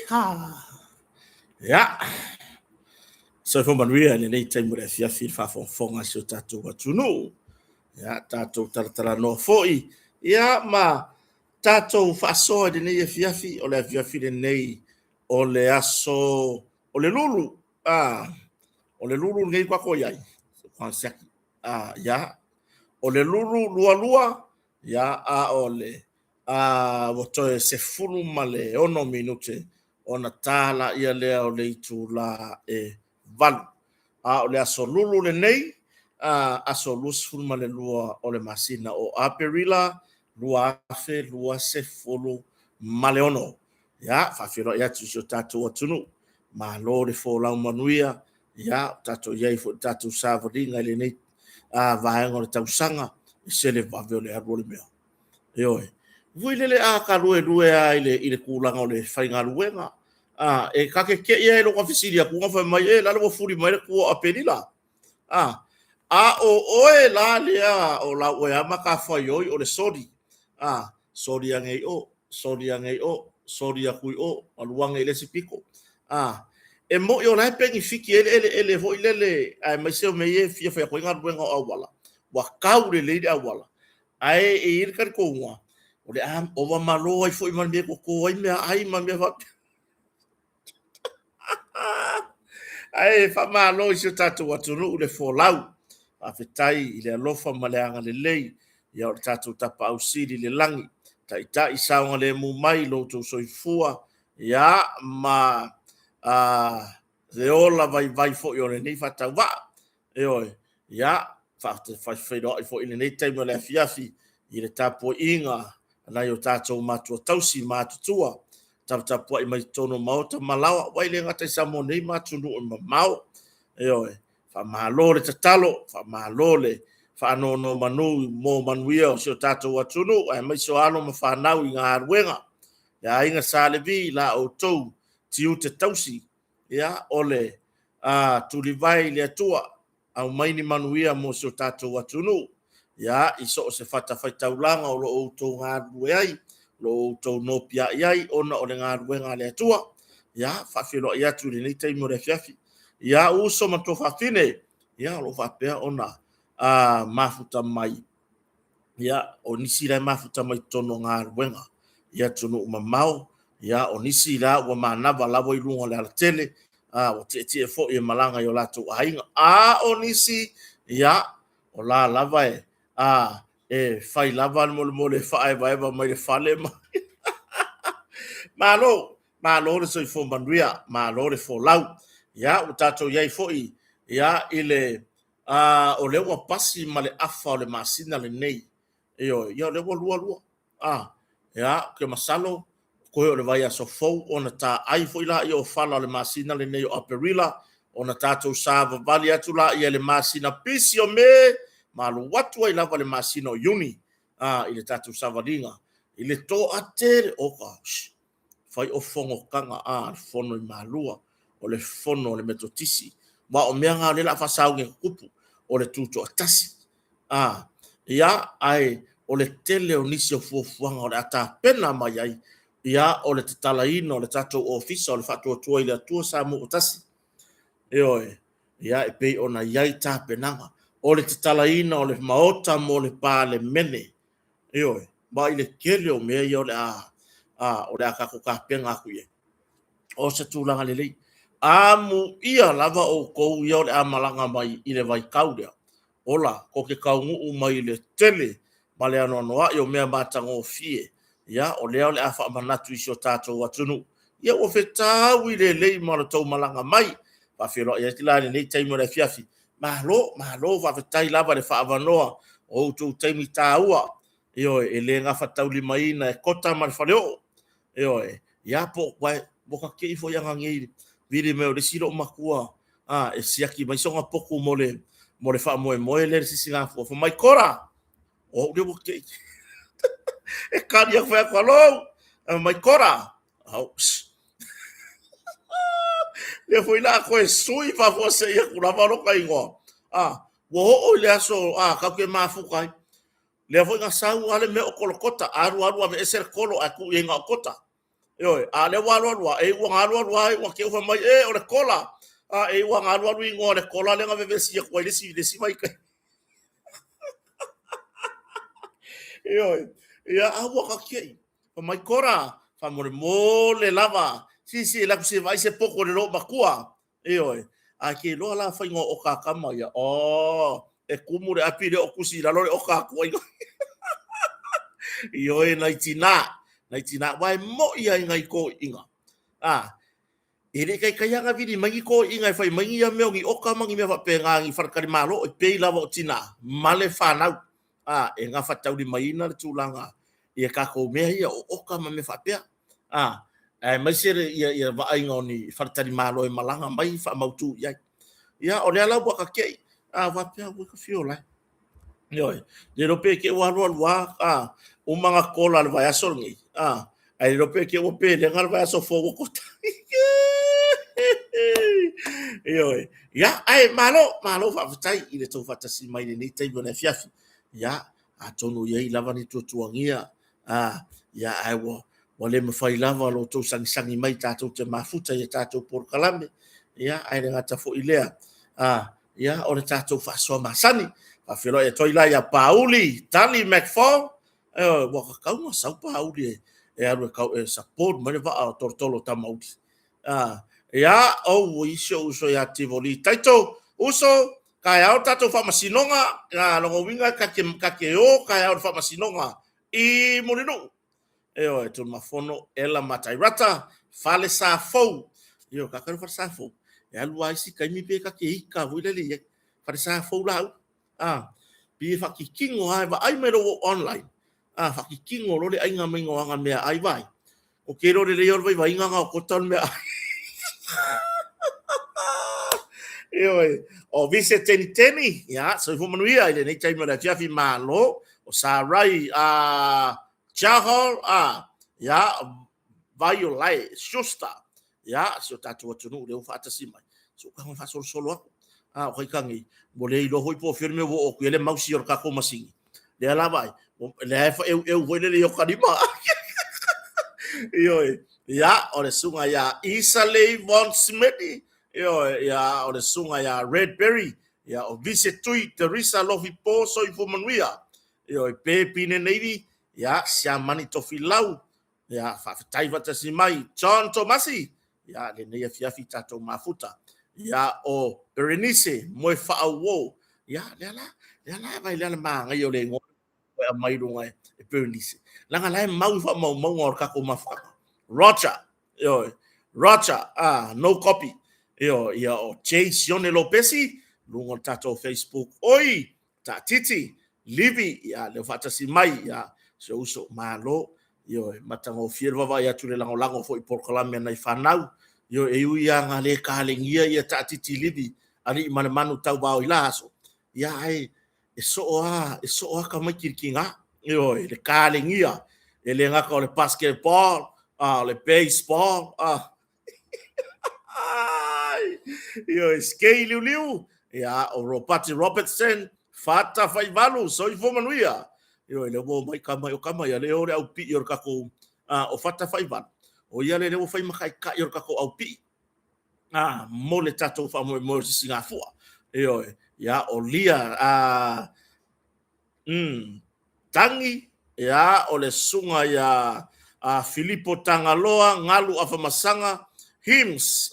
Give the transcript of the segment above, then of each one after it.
ha. Ya. So from Maria ni nei time re fia fil fa fonga so tatu watunu. Ya tatu tara no foi. Ya ma tatu fa so de nei fia fi o le fia fi de nei o le aso o le lulu. O le lulu nei kwa ko yai. Konsek ya o le lulu lua lua ya o le woto se fulu male ono minute ona tala ia lea o le itu la valu o le aso lulu le nei aso lusfulu male lua o le masina o aperila lua afe lua se fulu male ono ya fafilo ia tu tatu watunu ma lo le fo la manuia ya tatu ia fo tatu savringa le nei vaenga le tausanga se le vaveo le arole mea Eoi. Vui lele ka lue a ile kulanga o le whainga luenga. E kake ke ia e lo kafisiri a kunga whai mai la lo furi mai le kua a penila. O oe la lea o la oe ama ka whai oi o le sori. Sori angei o, sori angei o, sori a kui o, aluanga ile si piko. E mo i o lai pengi fiki ele vo ilele ai mai seo me e fia whai a koinga luenga o awala. Wa kau le leide awala. Ai e irkan ko ngwa o le o wa malo ai foi man me ko ai me ai man me va ai fa malo i tatu watunu le folau a fetai ile lofa maleanga le lei ya o tatu tapa au sidi le langi tai saunga le mu mai lo to soifua ya ma le ola vai fo yo le nei fata wa oi ya fa do fo ile nei time le fiafi ile tapo inga na yo tato matua tausi matutua tapu i mai tono maota malawa waile ngata samo nei matunu o mau fa malole tatalo fa malole fa no manu mo manuia so tato watunu ai mai so alo ma fa nau inga ruenga ya inga salevi la o tou tiu te tausi ya ole tu livai le tua au mai ni manuia mo so tato watunu ya iso se fata taulanga o lo to ngadu ai lo to no pia ai ona o le ngadu ngale tua ya fa filo ya tu ni tai mo re fiafi ya uso ma to fa fine ya lo fa pe ona mafuta mai ya onisi la mafuta mai tono ngadu wenga ya tunu mamau ya onisi la wa manava la voi lunga le tele o te fo e malanga yo la to ainga onisi ya o la lava fai lava mole fai vai mai fale malo le so fo bandria malo le fo lau ya utato yai fo ya ile o le wa pasi male afa o le masina le nei yo le lua ya ke masalo ko o le vai aso fo ona ta ai fo ila yo fala le masina le nei o aperila ona tato sava vali atula ia le masina pisio me malu watu ai lava le masino uni ile tatu savalinga ile to atere oka fai o fongo kanga fono i malua o le fono le metotisi wa o meanga le la fasau nge kupu o le tuto atasi ya ai o le tele o nisi o fuafuanga o le ata pena mai ai ya o le tatalaina o le tatu ofisa o le fatu o tua ile atua sa mo otasi ya e pei ona yai ta penanga o le tatalaina o le maota mo le pale mene ba ile kele o me yo le o le akako ka penga ku ye o se tulanga le lei mu ia lava o ko yo le amalanga mai ile vai kaudia ola ko ke kaungu mai le tele male ano noa yo me matango fie ya o le afa manatu iso tato watunu ia o feta wi le lei mara tau malanga mai pa felo ia tilani nei taimo le fiafi malo va vetai lava le fa avanoa o tu taimi taua e le nga fatauli mai na kota mal faleo ya po vai boka ke fo yang ngi vile me o le silo makua e siaki mai songa poku mole fa mo le singa fo mai kora o le boke e kadia fa kwalo mai kora le foi la ko sui fa você ia kula valo kai ngo wo o le aso ka ke mafu kai le foi nga sau ale me o kolokota aru ave eser kolo aku ye nga kota Yo, ale wa e wa ngalo wa wa ke fa mai e o le kola. E wa ngalo i ngo le kola le nga ve si ko le si mai ka. Yo, ya a wa ka ke. Fa mai kora, fa mo le lava. Si la se vai se poko le lo makua. Yo, a ke lo la fa ngo o ka kama ya. Oh, e kumu le api le o kusi la lo o ka ko. Yo e nai tina wai mo ia ngai ko inga. Ere kai kai anga vidi mangi ko inga fai mangi ia meo ngi oka mangi mea fa penga ngi farkari malo e pei lava o tina male whanau. E ngā whatau di maina le tūlanga ia kako mea ia o oka ma me fa pea. Mai sere ia vaai ngoni farkari malo e malanga mai fa mautu iai. Ia o lea lau waka kei. Wapea wika fio lai. Yoi, le rope ke wa o mga kola le vai asol ngi. Ai rope ke o pe le ngal vai aso fo ko. Yoi. Ya, ai malo fa tai i le tau fatasi mai ni tai bona fiafi. Ya, a tonu ye lava ni tuangia. Ya ai wo le mafai lava lo to sangi mai tatou te mafuta ia tatou por kalame. Ya, ai le ngata fo ilea. Ya, o le tatou fa so masani. Afilo e toi lai a Pauli, Tali McFall, waka kaunga sau Pauli e aru kau e support mane va a tortolo tamauti. Ya o iso uso ya tivoli. Taito uso kai au tato fa masinonga, longo winga kake o kai au fa masinonga I molino. E tu mafono ela matairata fale sa fou. Yo kakaru fa sa fou. E alu aisi kai mi pe kake ika vuileli e fa sa fou lau. Pi whakikingo ai wa ai mero online. Whakikingo lo le ainga maingo anga mea ai vai. O kero le leo vai vai inga o kotan mea ai. Ioi, o vise teni, ya, so fu manuia ile nei taimo la fiafi malo, o sarai chahol, ya, vai o lai, shusta, ya, so tatu atunu le ufa atasimai. So ka fa solo ako. O kai kangi, mo le ilo hoi po firme wo o kuele mausi or kako masingi. Le ala vai, le fa eu voi le yo kanima. Ioi, ya, o le sunga ya Isaley von Smithy. Yo, ya o le sunga ya Redberry, ya o Vice Tui Teresa Lofi Po so I Fumanuia. Yo pe pine navy, ya sia mani tofilau. Ya fa tai vata simai John Tomasi. Ya le nei fiafi tato mafuta. Ya o Berenice mo fa awo. Ya le la vai le ma ngai o le ngo mai runga e Berenice. Langa lai mau fa mau ngor ka ko mafa. Roger, yo Roger, no copy. Yo, o Chase Yone Lopesi, lungo tato Facebook. Oi, ta titi, Livi, ya le fatasi mai, ya se uso malo, yo matango fierva va ya tule lango foi por Colombia na fanau. Yo e uia ngale kalengia ya ta titi Livi, ali manu tau ba ilaso. Ya ai e so ka mai kirkinga. Yo le kalengia, ele nga ko le basketball, le baseball, Yo, skei liu. Ya, o Ropati Robertson, fata fai valu, so I Fumanuia. Yo, le mo mai kama ya le ore au pi yor kako o fata fai valu. O ia le fai makai ka yor kako au pi. Mo le tato fa mo Singapore. Yo, ya o lia tangi ya o le sunga ya Filippo Tangaloa ngalu afamasanga hymns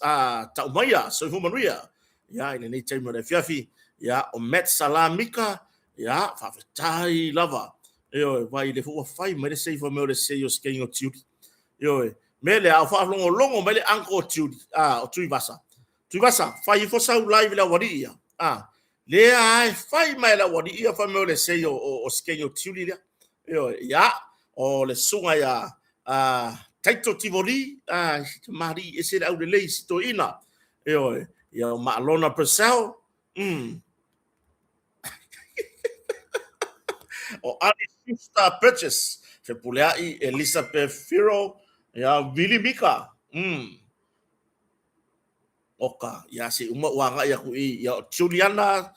taumaya so Fumanuia ya ile nei taimo le fiafi ya o Met Salamika ya fafatai lava yo vai le fu fai me le sei fo me le sei o skengo tiudi yo me le a fa longo me le anko tiudi o tuivasa fai fo sau live la wadia le ai fai mai la wadia fa me le sei o skengo tiudi yo ya o le sunga ya taito tivoli mari ese au le lei sito ina yo Malona Purcell o Ali Sister Purchase fe puleai Elizabeth Firo ya Billy Mika oka ya se uma wanga ya ku ya Juliana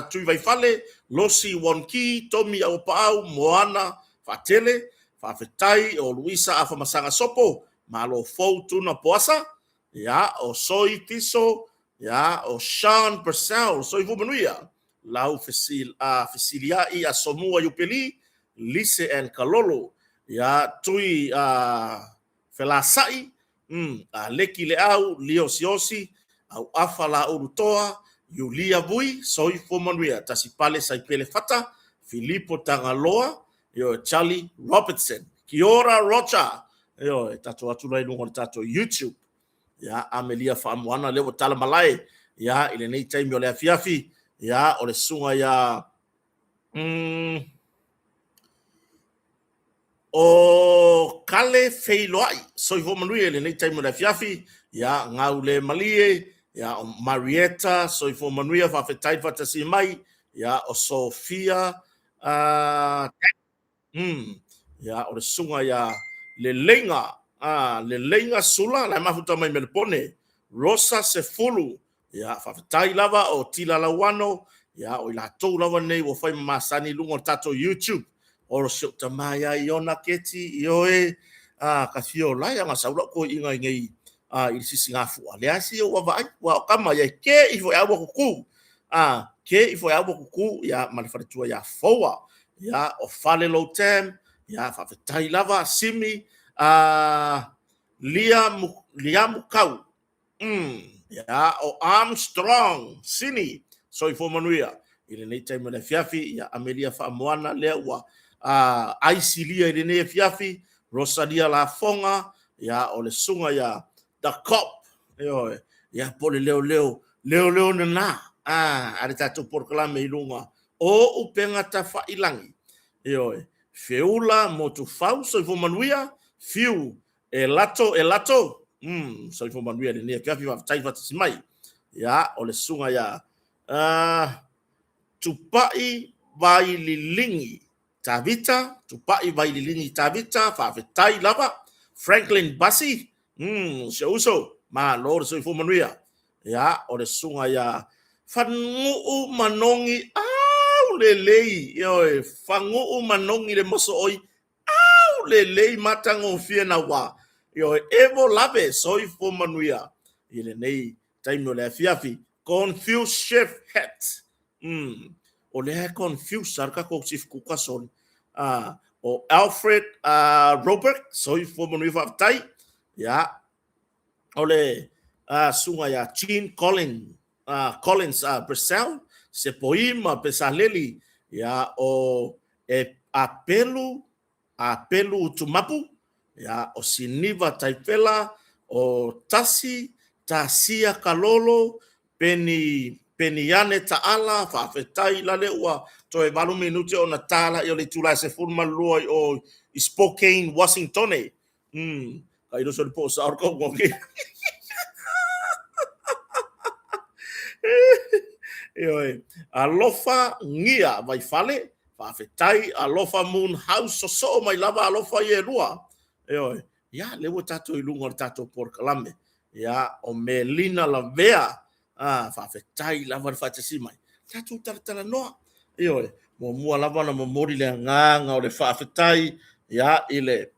tui vai fale Losi Wonki Tommy au pau Moana Fatele whawhetai o Luisa a whamasanga sopo, malo fau tuna poasa, ia o Soi Tiso, ia o Sean Purcell, Soi Fumanuia, lau Fesilia i a Somua Yupeli, Lise and Kalolo, ia tui Felasai, a Leki Leau, Leo Siosi, au afa la urutoa, Yulia Vui, Soi Fumanuia, Tasipale Saipele Fata, Filippo Tangaloa, yo Charlie Robertson, Kiora Rocha, yo tato atulai lungo tato YouTube, ya Amelia Famuana lewo tala malai, ya ile nei taimi ole afiafi, ya ole sunga ya o Kale Feiloai, soi ho manui ile nei taimi ole afiafi, ya ngaule malie, ya o Marietta, soi ho manuia fa fetai fatasi mai, ya o Sofia, ya o le sunga ya le lenga sula la mafuta mai melpone Rosa Sefulu ya fafatai lava o tila lawano ya o la tau lava nei wo fai masani lungo tato YouTube o sio tamaya iona keti ioe ka fio la ya masaula ko inga ngai il sisi ngafu ale asi o wa wa kama ya ke ifo ya kuku ke ifo ya kuku ya malfatua ya foa ya o fale lo tem ya whawhetai lava simi lia mukau ya o Armstrong sini soi fo manuia ile nei taimi le fiafi ya Amelia Faamoana lea ua aisilia ile nei fiafi Rosalia La Fonga ya o le sunga ya The Cop yo ya pole leo na ale tatu porklame ilunga o upenga ta failangi yo feula mo tu fau so fo manuia fiu e lato so fo manuia ne ka fiu tai va mai ya o le sunga ya tupai vai lilingi tavita fa fetai lava Franklin Bassi so uso ma lor so fo manuia ya o le sunga ya fangu manongi lelei yo fangu manongi le moso oi lelei matango fie na wa yo evo lave soi fo manuia ile nei taimo le fiafi confused chef hat o le confused sarka ko sif kukason o Alfred Robert soi fo manuia fa tai ya ole sunga ya Gene Collins Purcell se poima pesaleli ya o apelu tumapu ya o siniva taifela o tasia kalolo peniane taala fa fetai la lewa to e valu minuti ona tala yo le tula se forma loi o Spokane Washington kai do so po sa orko ngoki alofa ngia vai fale fa fetai alofa moon house so mai lava alofa ye lua ya le wo tato i lunga tato por kalame ya o Melina Lavea fa fetai lava fa tsi mai tato tartala no mo mua lava na mo mori le nganga o le fa fetai ya ile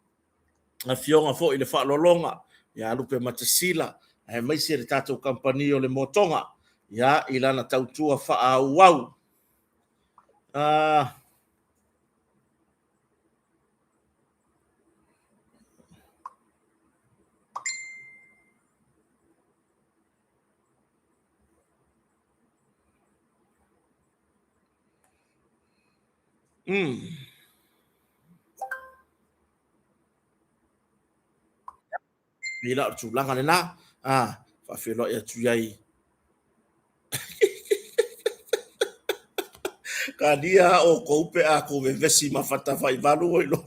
a fionga fo ile fa lolonga ya lupe matasila e mai se tato company o le motonga ya ilana tautua fa wow bila tulanga le na fa felo ya tuyai kadia o koupe a ko vesi mafata fai valu o lo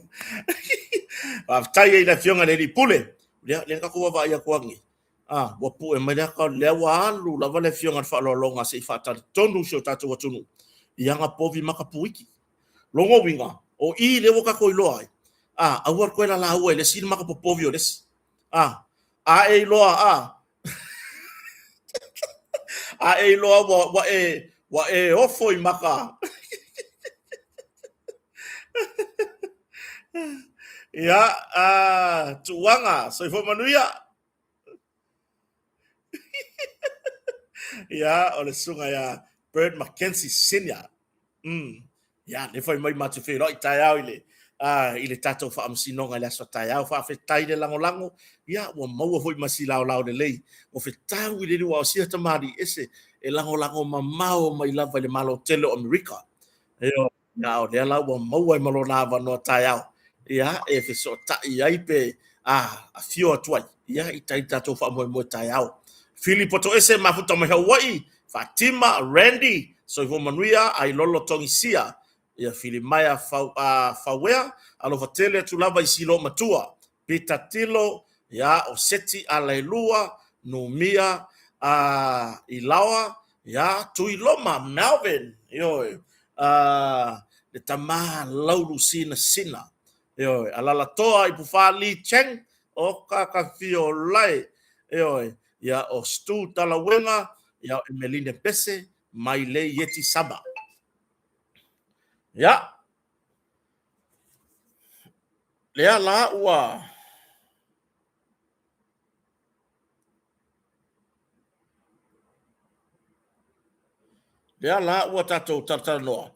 tai ina fionga le pule le ka ko va ya kwangi wa pu e mai ka le wa lu la vale fionga fa lo longa se fa ta tonu so ta to tunu yanga povi makapuiki longo winga o I le woka ko lo ai a war ko la la le sin makapovi o des e loa e loa wa e ofo I maka Ya, tuanga, so ifo manuia. Ya, o le sunga ya Bird Mackenzie Senior. Ya, le foi mai matu fe roi tai au ile. Ile tato fa amsinonga le so tai au fa fe tai le lango lango. Ya, wa mau foi masi lao lao le lei. O fe tau ile wa sia tamari ese e lango lango mamao mai lava le malo tele o America. Eo, ya o le la wa mau ai malo na va no tai au. Ya, e fe so tai ai pe a fio atuai. Ya, i tai tato fa mo tai au. Filipo to ese mafuta mai Hawaii. Fatima, Randy, so i manuia ai lolo tongi sia. Ia Filimaya Fawea, alo vatele tu lava i silo matua. Pita tilo, ya o seti alailua, numia, ilawa, ya tui loma, Melvin, yoi. Le tama laulu sina sina. Yoi, alala toa i pufa li cheng, o kakafio lai. Yoi, ya o stu talawenga, ya Emeline Pese, mai le yeti saba. Ya, lea la ua. Lea la ua tatou tartanoa.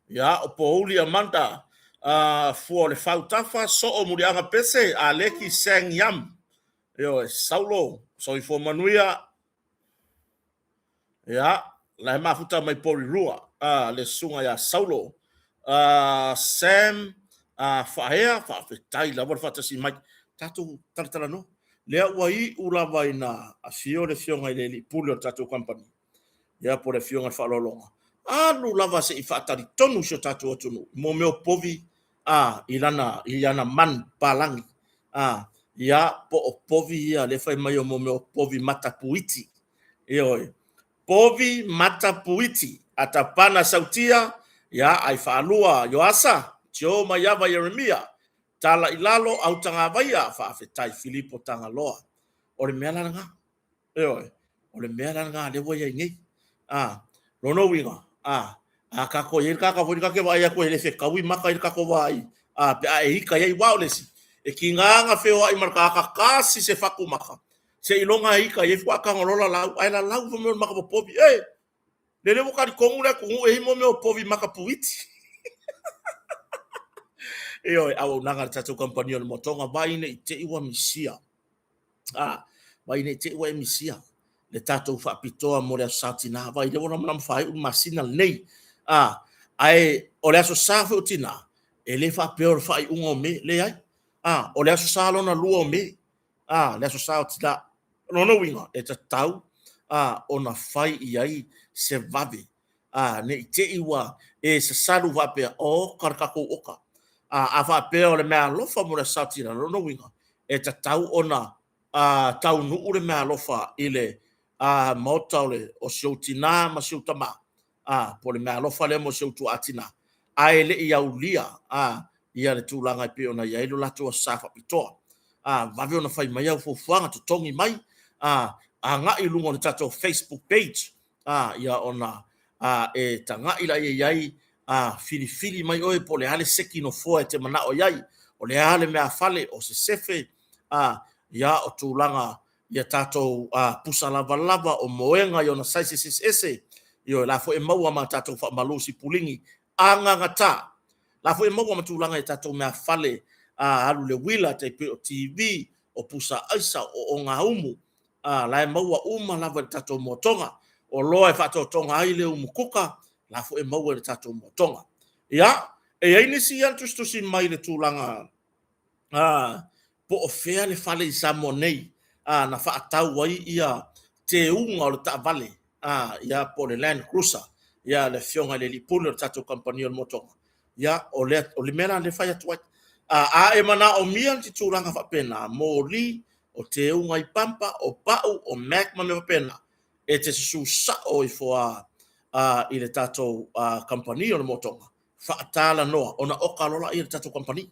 Ya, o pouli amanda. Fua le fautafa, so o murianga pese, a leki seng yam. Yo, saulo, so i fo manuia. Ya, la mafuta mai pori rua. Le sunga ya saulo. Sam, fahea, fafetai, la wala si mai. Tatou tartanoa. Lea ua i ula vai na a fio le fionga i le li pulio tatou company. Ya po le fionga whalolonga. Alu lava se i whaatari tonu so tatou atunu. Mo meo povi, ilana man palangi. Ya po o povi ia le fai mai o mo meo povi matapuiti. Ioi. Povi matapuiti. Atapana sautia, ya ai whaalua yoasa, tio mayava Yeremia. Tala ilalo au tanga vaia, whaafetai Filipo tanga loa. Ore mea nga. Ioi. Ore mea nga le waya ngei. Rono winga. Kako yel kaka fo ka ke vai ko ele fe kawi maka il kako vai. Pe a e ka yai waulesi. E kinganga fe wa i marka ka kasi se faku maka. Se ilonga i ka ye fa ka ngolola la ai la la fo me maka po povi. Le le ka di kongu le kongu e mo me povi maka puiti. Oi au nanga tatu company on motonga vai ne te iwa misia. Vai ne te iwa misia. Le tatou whaapitoa mo rea satina vai le wana mana mwhai un masina nei ai o le aso safe o tina e le whaapeo le whai unga o me le ai o le aso sa lona lua o me le aso sa o tina nono winga e ta tau o na whai i ai se vave ne i te iwa e se saru whaapea o karakako oka a whaapeo le mea lofa mo rea satina nono winga e ta tau o na tau nuu le mea lofa i le maotale o siutina ma siutama po le mea alofa le mo siutu atina ai le i aulia ia le tūlanga i pe ona ia ilo latu o safa pitoa vave ona fai mai au fuafuanga to tongi mai a nga i lungo le tato Facebook page ia ona e tanga ila iai fili fili mai oe po le ale seki no foa e te mana o iai o le ale mea fale o se sefe ia o tūlanga ia tatou pusa lava lava o moenga i ona saisi ese io la fo e maua ma tatou fa malusi pulingi anga ngata la fo e maua ma tulanga i tatou mea fale alu le wila te pe o TV o pusa aisa o nga umu la e maua uma lava i tatou motonga o loa e fato tonga ai le umu kuka la fo e maua i tatou motonga ia e ai nisi antus tu sin mai le tulanga po o fea le fale i samonei na whaatau ai ia te unga o le taavale ia po le Land Cruiser ia le fionga le lipule o tatou company o le motonga ia o le mena le whai atu ai e mana o mia ti tūranga whapena mo li o te unga i pampa o pau o Mac ma me whapena e te su sa o i fua i le tatou company o le motonga whaatala noa ona oka lola i le tatou company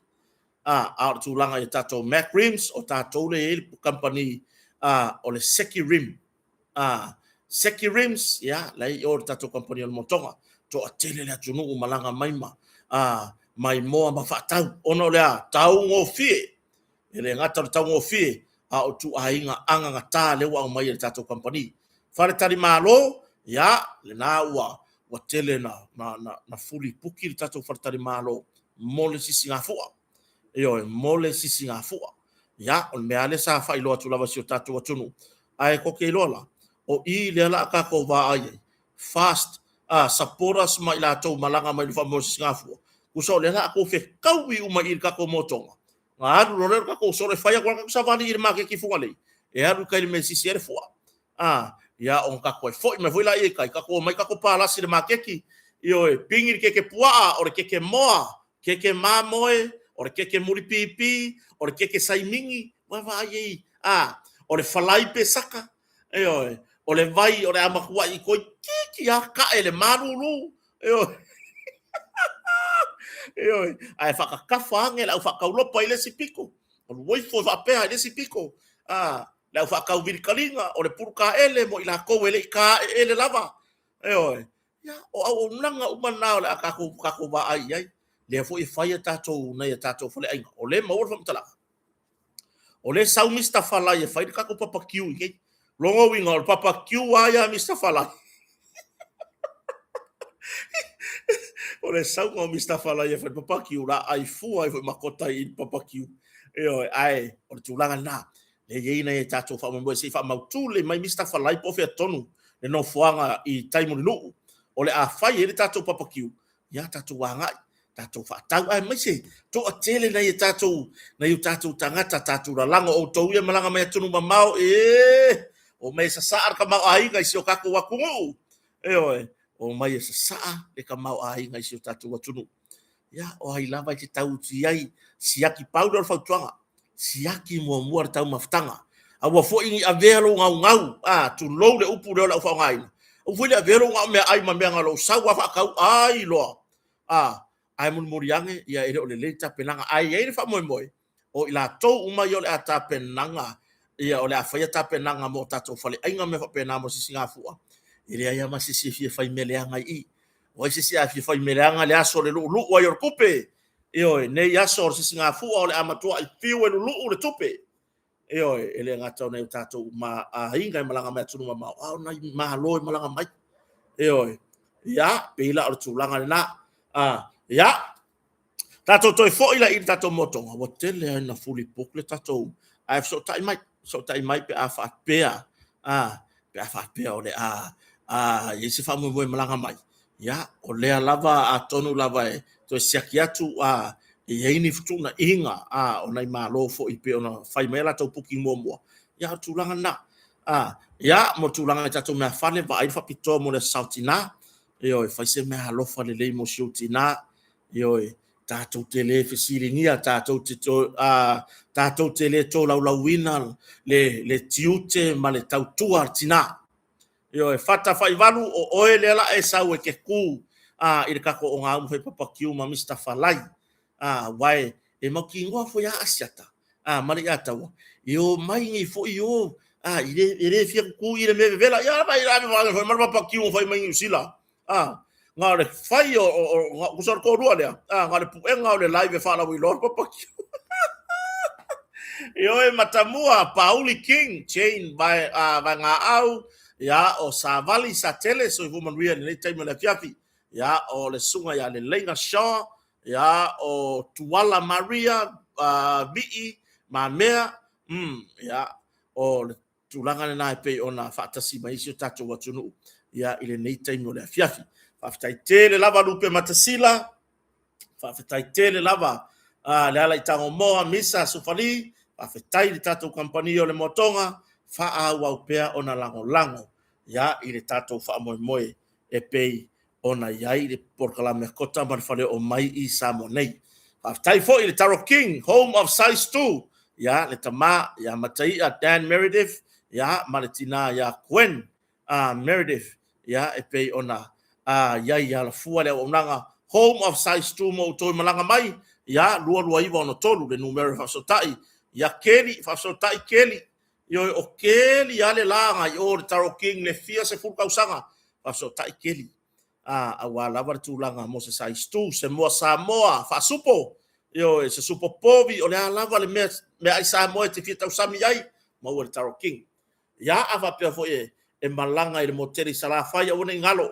a tūlanga i tatou Mac Rims o tatou le company o le Seki Rim Seki Rims ya lai o tatou company o le motonga to atele le atunu malanga maima mai moa ma whaatau, ono lea, tau ngō fie, e le ngata le tau ngō fie, a o tu ainga anga ngā tā lewa o mai le tātou company. Whare tari mālo, ia, le nā ua tele na fuli puki le tātou whare tari mālo, mole sisi ngā fua. Eo, mole sisi ngā fua. Ia, on mea le sa whailoa tu lava si o tātou atunu. Ai koke ilola, o I le ala ka ko wā ai, fast, support us mai la tau malanga mai lufa mole sisi ngā fua. Kuso le ala ko fe kaui uma I ka ko motonga. Ngā aru rorero ka ko sore whaia kwa ka savali I le make ki funga lei. E aru kai le me sisi ere fua. Ia on ka ko foi me foi la e kai ka ko mai ka ko palasi le make ki. Io e pingi ke pua o ke moa, ke mamoe, o ke muri pipi, o ke saimingi, wa va ai. O le falai pe saka. Io o le vai o le amakua I ko ki a ka ele maruru. Io ai fa ka fange la fa ka ulopa ile sipiko. O voi fo va pe ile sipiko. La fa ka virkalinga o le purka ele mo ila ko ele ka ele lava. Ya o nanga umana o le ka ko ba ai. Le fo I fai tatou na tatou fo le ai. O le mo fa mtala. O le sau Mr. Falai e fai ka ko papa kiu ke. Longo winga o papa kiu ya Mr. Falai. O le sau o Mr. Falai e fai papa kiu la ai fu ai fo makota I papa kiu. Ai o le tulanga na. Le yeina e tatou fa mo se fa mautu le mai Mr. Falai po fe tonu. Le no fuanga I taimo lu. O le a fai e tatou papa kiu. Ya tatou wanga. Tatou whaatau ai mai se to a tele na I tatou tangata tatou la lango o tau ia malanga mai atunu mamao o mai sa saar ka mau ai ngai sio kako wakungu o mai sa saa le ka mau ai ngai sio tatou atunu ya o ai lava te tau ti ai siaki powder fautuanga siaki mo muar tau maftanga a wa fo ingi a vero ngau tu lo le upu le la fa ngai o foi le vero ngau me ai ma me ngalo sa wa fa kau ai lo ai mun muriange ia ere o le leita penanga ai ere fa moi o ila tou uma yo le ata penanga ia o le afaya ta penanga mo tatou fale ainga me fa penanga mo sisi ngafua ere ai ma sisi fie fa meleanga I o sisi a fie fa meleanga le aso le lu o yo kupe ne ya so sisi ngafua o le amatua I fie lu le tupe ele ngata o ne tatou ma ainga malanga me tunu ma na ma lo malanga mai ya pela o tulanga na ya tatou toi fo ila I tatou motonga wa tele na fuli pokle tatou ai so tai mai pe a fa pea o le yesi fa mo malanga mai ya o le lava a tonu lava to siaki atu e ini futuna inga o nai malo fo I pe ona fai mela tau puki mo ya tulanga na ya mo tulanga tatou me fale va ai fa pito mo le sautina fai se me alofa le mo siutina tatou tele fesilingia tatou tele to laulauina le tiute ma le tautua tina fata fai valu o ele la e sau e ke ku I le kako o ngā umu fai papa kiu ma Mr. Falai wai e mau ki ngoa fo ya asiata mali atawa mai ngi fo ile fia ku ile me vela ya mai la ma papa kiu fai mai usila nga le fai o kusar ko rua le nga le puenga o le live fa la wi lor papa e matamua Pauli King chain by nga au ya o Savali Satele so woman ria le time le fiafi ya o le sunga ya le lenga shaw ya o Tuala Maria bi ma mea ya o le tulanga na pe ona fatasi mai sio tatu watunu ya ile nei time le fiafi Faftaitele lava lupe matasila. Faftaitele lava le ala itango moa misa sufali. Faftaitele tatou kampani o le motonga. Faa waupea ona lango. Ya ile tatou faa moe e pei ona yai le porkalame kota marifale o mai I Samonei. Faftaifo ile Taro King, home of size 2. Ya le tama ya matai a Dan Meredith. Ya maletina ya Gwen Meredith. Ya e pei ona ya la fua le onanga home of size 2 mo to malanga mai ya lua iwa no tolu le numero fa sotai ya Kelly fa sotai Kelly o Kelly ya le langa yo Taro King le fia se full kausanga fa sotai Kelly awala wa tulanga mo se sai stu se mo Samoa fa supo yo se supo povi o le lava le me ai Samoa te fita usami ai mo o Taro King ya ava pe fo e malanga i le moteri sala fai o ne ngalo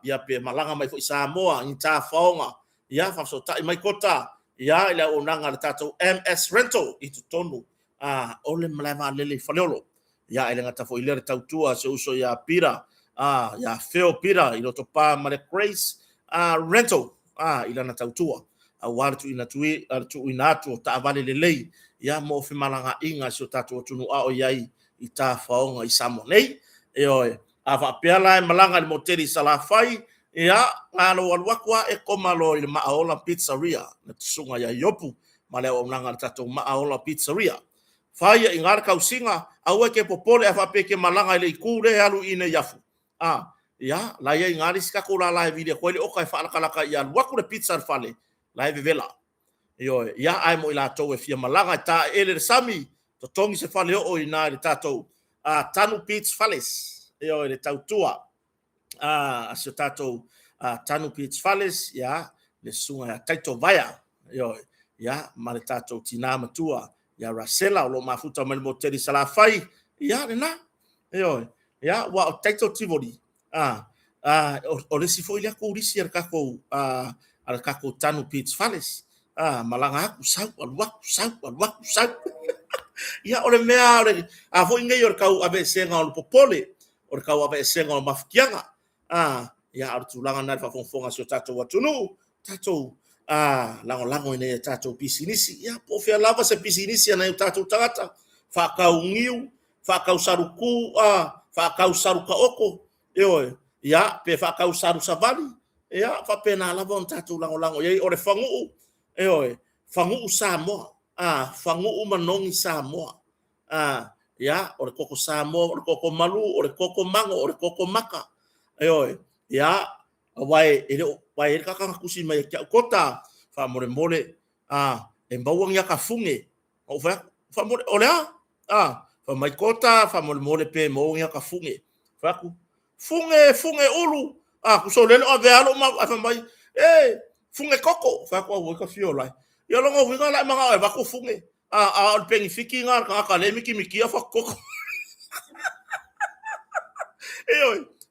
ya pe malanga mai fo Samoa in ta faonga ya fa so ta mai kota ya ile o nanga le tato MS Rental i tu tonu o le malama le faleolo ya ile ngata fo ile tautua se uso ya pira ya feo pira i loto pa ma le Grace Rental ila na tautua wartu ina tui tu ina tu ta vale le lei ya mo fi malanga inga so tatu tunu o yai i ta faonga i samo nei oi ava pela malanga le moteri sala fai ya ngalo walwakwa e komalo i Maaola Pizzeria na tsunga ya yopu ma le o nanga tatu Maaola Pizzeria fai i ngar kausinga au ke popole ava peke malanga le kure alu ine yafu ya la ia ngari ska ko la video ko le o kai fa kala ka ya waku le pizza fale la vela yo ya ai mo ila to e fia malanga ta ele sami to tongi se fale o ina le tato tanu pizza fales yo le tautua se tato tanu pizza fales ya le sunga ya taito vaya yo ya ma le tato tina matua ya rasela lo mafuta mel moteri sala fai ya na yo ya wa taito tivoli o le sifo ile ko risi ar kako tanu pizza fales malanga aku sau ya ole mea ole vo inge or kau abe senga o popole or kau abe senga o mafkianga ya ar tulanga na fa fonga so tato watunu tato lango ine tato pisinisi ya po fe lava se pisinisi na tato tata fa kau ngiu fa kau saruku fa kau saruka oko ya pe fa kau saru savali ya fa pena lava on tato lango ye ore fangu fangu Samoa fangu manongi Samoa ya ore koko Samoa ore koko malu ore koko mango ore koko maka ya wai ele kaka kusi mai kota fa mole e bawang ya kafunge o fa mole ola fa mai kota fa mole pe mo ya kafunge fa ku funge ulu kuso lelo ave alo ma fa mai funge koko fa ko wo ka fiola yo longo winga la manga ba ko funge al pengi fiki ngar ka le miki fa koko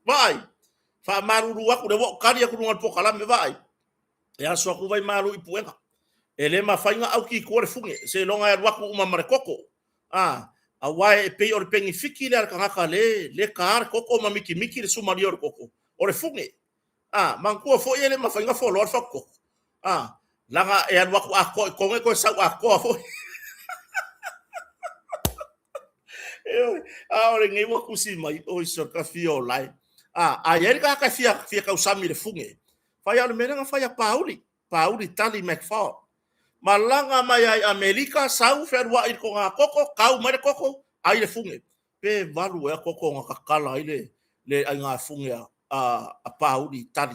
vai fa maruru aku de wo kari aku ngal pokala me vai ya so aku vai maru ipuenga ele ma fainga au ki ko funge se longa ya waku uma mare koko awai pe or pengi fiki le ka le kar koko ma miki le sumari or koko ore funge manku fo ele ma fainga fo lor fa koko langa e waku ako ko sa ako fo ore ngai waku si mai o so ka fio lai ayer ka fia ka usami le funge fa ya le menga fa ya Pauli Tali McFall malanga mai ai Amerika sau ferwa i ko nga koko kau mai koko ai le funge pe valu e koko nga kala ile le nga funge a Pauli Tali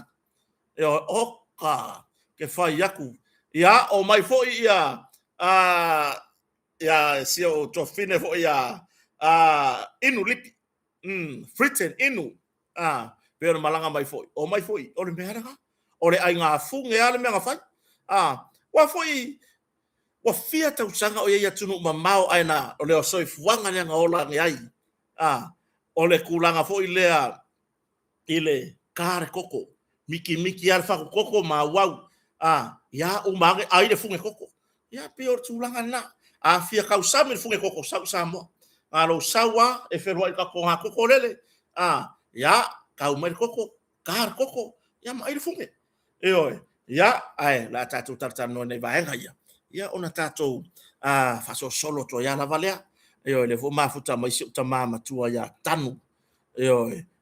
oka ke fa yaku ya o mai fo ia ya sio to fine fo ia inu lipi fritten inu pero malanga mai foi o le mera o le ai nga funge ale me nga fai wa foi wa fia tau sanga o ia tunu mamao aina o le soi fuanga nga ola ngai o le kulanga foi lea ile kare koko miki alfa koko ma wau ya umage ai le funge koko ya peor tulanga na fia kausami funge koko samo alo sawa e ferwa ka ko ha koko lele ya kau mer koko kar koko ya mai funge ya ai la tatu tartano ne vaenga ya ona tatu faso solo to ya la valea le vo mafuta mai ta mama tua ya tanu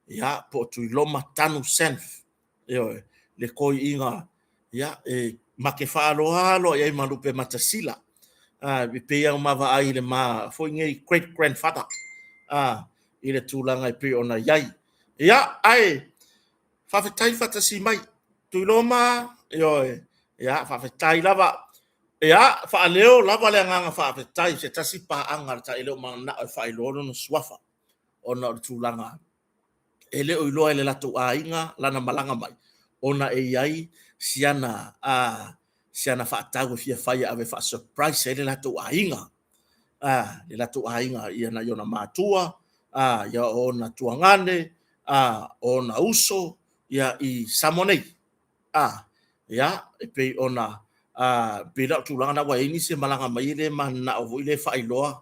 ya po tu loma tanu senf le koi inga ya make falo halo ya malupe matasila vi pe yang mava ai le ma foi ngai great grandfather ile tulanga pe ona yai ya ai fa fetai fatasi mai tu loma ya fa fetai lava ya fa leo lava le nga fa fetai se tasi pa anga ta ile ma na fa ilo no swafa ona tulanga ele o iloa ele latu ainga lana malanga mai ona e ai siana faatau fia fai ave fa surprise ele latu ainga le latu ainga ia na yona matua ia ona tuangane ona uso ia i samonei ia e pe ona pela tulanga na wa ini se malanga mai le mana o ile fa iloa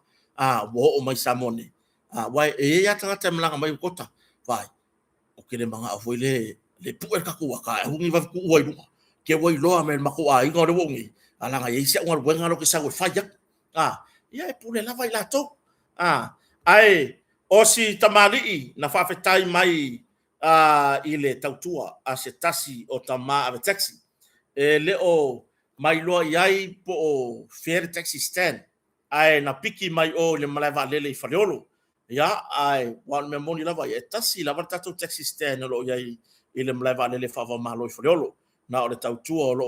wo o mai samone wa e ia tanga malanga mai kota vai o ke le manga o le puer ka ku ka hungi va ku wai lu ke wai loa me mako ai ngore wongi alanga ye sia ngor wenga lo ke sa fa ya ia e pule la vai la to ai o si tamali na fa fetai mai ile tautua a se tasi o tama ave taxi e le o mai loa iai po o fair taxi stand ai na piki mai o le malava lele i faleolo ia ai wan me moni lava e tasi lava tato taxi stand lo iai i le malava lele fava malo i faleolo na o le tautua o lo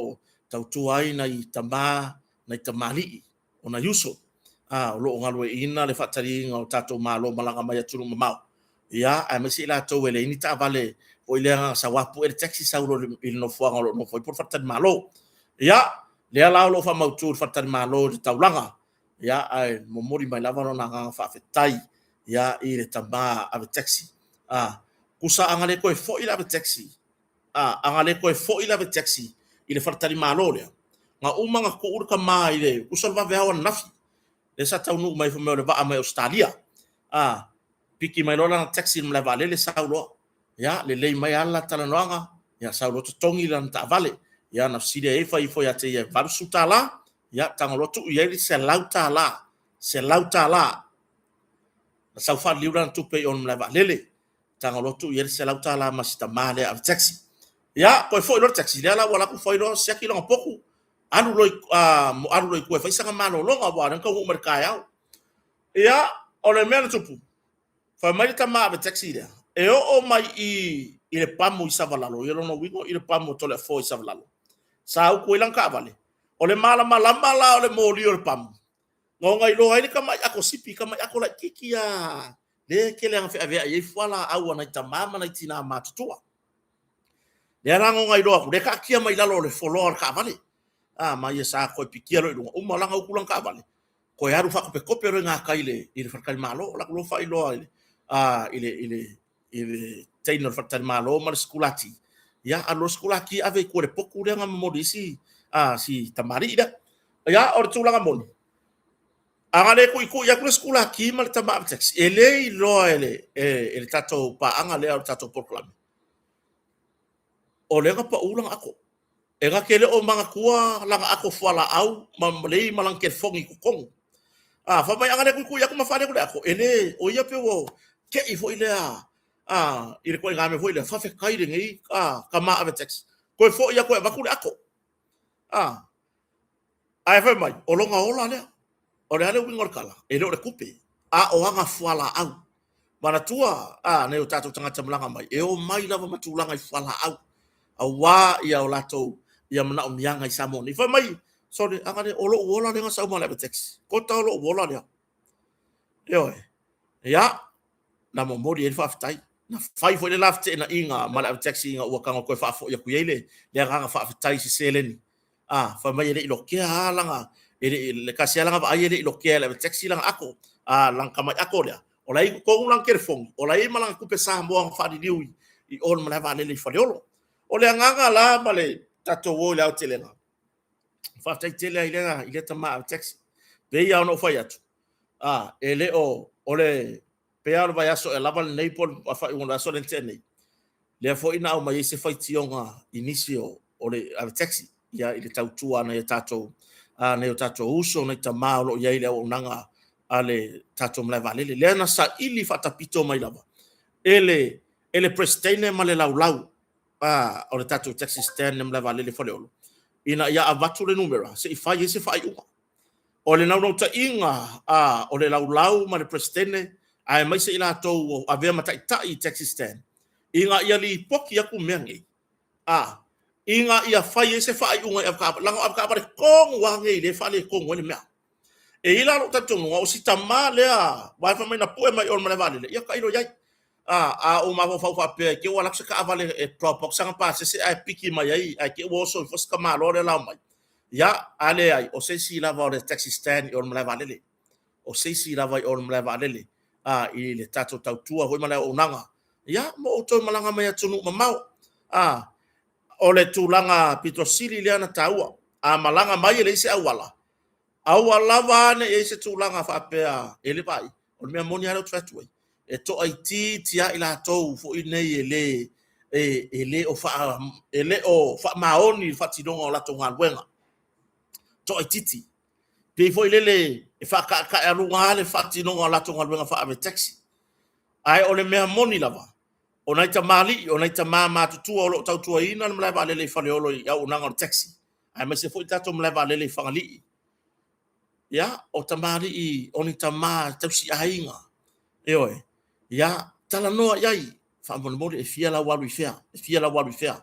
tautua ai na i tama na i tamali o na yuso o lo ngalo e ina le fatari o tato malo malanga mai aturu mamau ia a me sila to ele ni ta vale o ile sa wapu e taxi sa lo il no fo ngalo no fo por fatari malo ia le ala lo fa mautu fatari malo de taulanga ia ai momori mai lava no na fa fetai ia i le tama ave taxi kusa angale ko fo ila ave taxi angale ko fo ila ave taxi ile fatari malo le nga umanga ko urka mai le kusa va ve hawa nafi le sa tau nu mai fo me le va mai Australia piki mai lola taxi mla vale le saulo ya le mai ala tala noanga ya saulo to tongi lan ta vale ya na side e fa ifo ya te ya va sutala ya tangolo tu ya se lauta la na sau fa liuran tu pe on mla vale le tangolo tu ya se lauta la masita male av taxi ya ko fo lo taxi la wala ku fo lo sia kilo poku anu loi ku fa sanga malo lo wa ran ko merka ya ole men tupu fa mai tama ave taxi dia e o mai i le pamu i savalalo i no wingo i le pamu tole fo i savalalo sa ku ilang ka vale o le mala o le moli o le pamu ngo ngai lo ai ka mai ako sipi ka mai ako la kikia le ke le fa ave ai fala au na tama na tina matutua le rango ngai lo aku de ka kia mai lalo le follower ka vale mai sa ko pikia lo o malanga ku lang ka vale ko yaru fa ko pe kopero nga kaile i le fakal malo la lo fa i lo ile ile taino fatari malo mar skulati ya alo skulaki ave ko re poku re nga modisi si tamari ida ya or tulanga mon angale ku ya ku skulaki mal tama tax ele lo ele tato pa angale or tato proclam o le pa ulang ako e ga kele o manga kua langa ako fala au mamlei malang ke fongi ku kong fa mai angale ku ya ku mafane ku ako ele o ya pe wo ke i fo ile ile ko ngame fo ile fa fe kai de ngi kama ave tax ko fo ya ko ba ku ako ai fa mai o longa ola le o le ale wingor kala e le kupe o anga fuala au mana tua ne o tatu tanga tamlanga mai e o mai lava matulanga i fuala au wa ia o lato ia mana o mianga i samoni fa mai so le anga le o lo ola le nga sa mo ave tax ko ta lo ola le yo ya na mo mori el faftai na fai fo le lafte na inga mala taxi inga o kanga ko fa fo ya kuyele le nga fa faftai si seleni fa mai le ilo ke halanga le kasi langa ba ile ilo ke le taxi langa ako lang kama ako le o lai ko lang kerfong o lai malang ku pesa mo fa di liu i on mala va le fa diolo o le nga la male tato wo le telenga fa tai tele ile tama taxi be ya no fa ya ele o le pear vai aso e lava nei por fa una so lente nei le fo ina o mai se fai tionga inicio o le taxi ya ile tautua na tato na tato uso na tama lo ya ile o nanga ale tato mla vale le na sa ili fata pito mai lava ele prestene male lau o le tato taxi stand mla vale le fo le ina ya avatu le numero se fai o le nau ta inga o le lau ma le prestene ai mai se ila to ave matai tai taxi stand inga ia li poki aku mengi inga ia fai se fai unga ka langa ka ba kong wangi le fale kong wani me e ila lo tatu no o sita male wa fa mai na poe mai on male vale ia ka ilo yai a o ma fa fa pe ke wala se ka avale e propok sanga pa se ai piki mai ai ke wo so fos ka malo le la mai ya ale ai o se si lava o le taxi stand o le lava lele o se si lava o le lava lele i le tato tau tua hoi mala o nanga ya mo o to malanga mai atunu mamau o le tulanga Pitrosili le ana taua a malanga mai le se awala lava ne e se tulanga fa pe ele pai o me moni ara tratway e to ai ti a ila to fo i nei ele o fa maoni fa tidonga o la tonga wenga to ai titi pe fo ilele e fa ka runga le fa tidonga o la tonga wenga fa ave taxi ai o le me moni lava o nai ta mali o nai ta mama tu o lo tau tu ina le va le fa le olo ya unanga o taxi ai me se fo tato me va le fa ali ya o tamari i oni tama tausi ainga eoi ya tala noa yai fa mon mo e fia la walu fea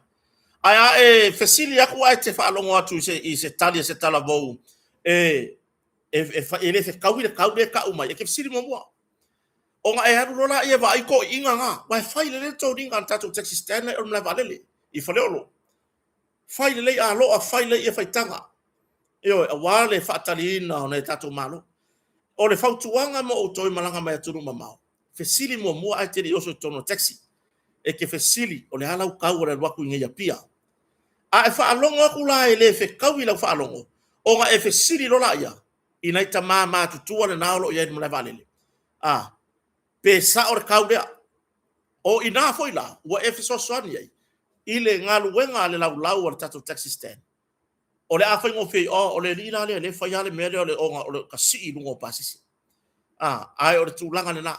aya e fesili ya ku ai te fa longo atu se tali se tala vo fa ele fe kaude ka uma e ke fesili mo mo o nga e haru rola e va i ko inga nga wa fa ile to dinga tatu taxi stand o mla valele I fa le olo fa ile a lo a fa ile e fa tanga eo e wale fa talina ona tatu malo o le fautuanga mo o toi malanga mai atunu mamao fesili mo mo ai te yoso tono taxi e ke fesili o le hala ka ora waku ngia pia a e fa alongo ku la ele fe kawi la fa alongo o nga e fesili lo la ia ina ita mama tutua le naolo ia mo le valele pe sa or kaudea o ina foi la wa e fe so swani ai ile ngalu wenga le lau o tatu taxi stand o le afa ngo fe o le lina le fa ya le mele o le o le kasi lungo pasisi ai o le tulanga le na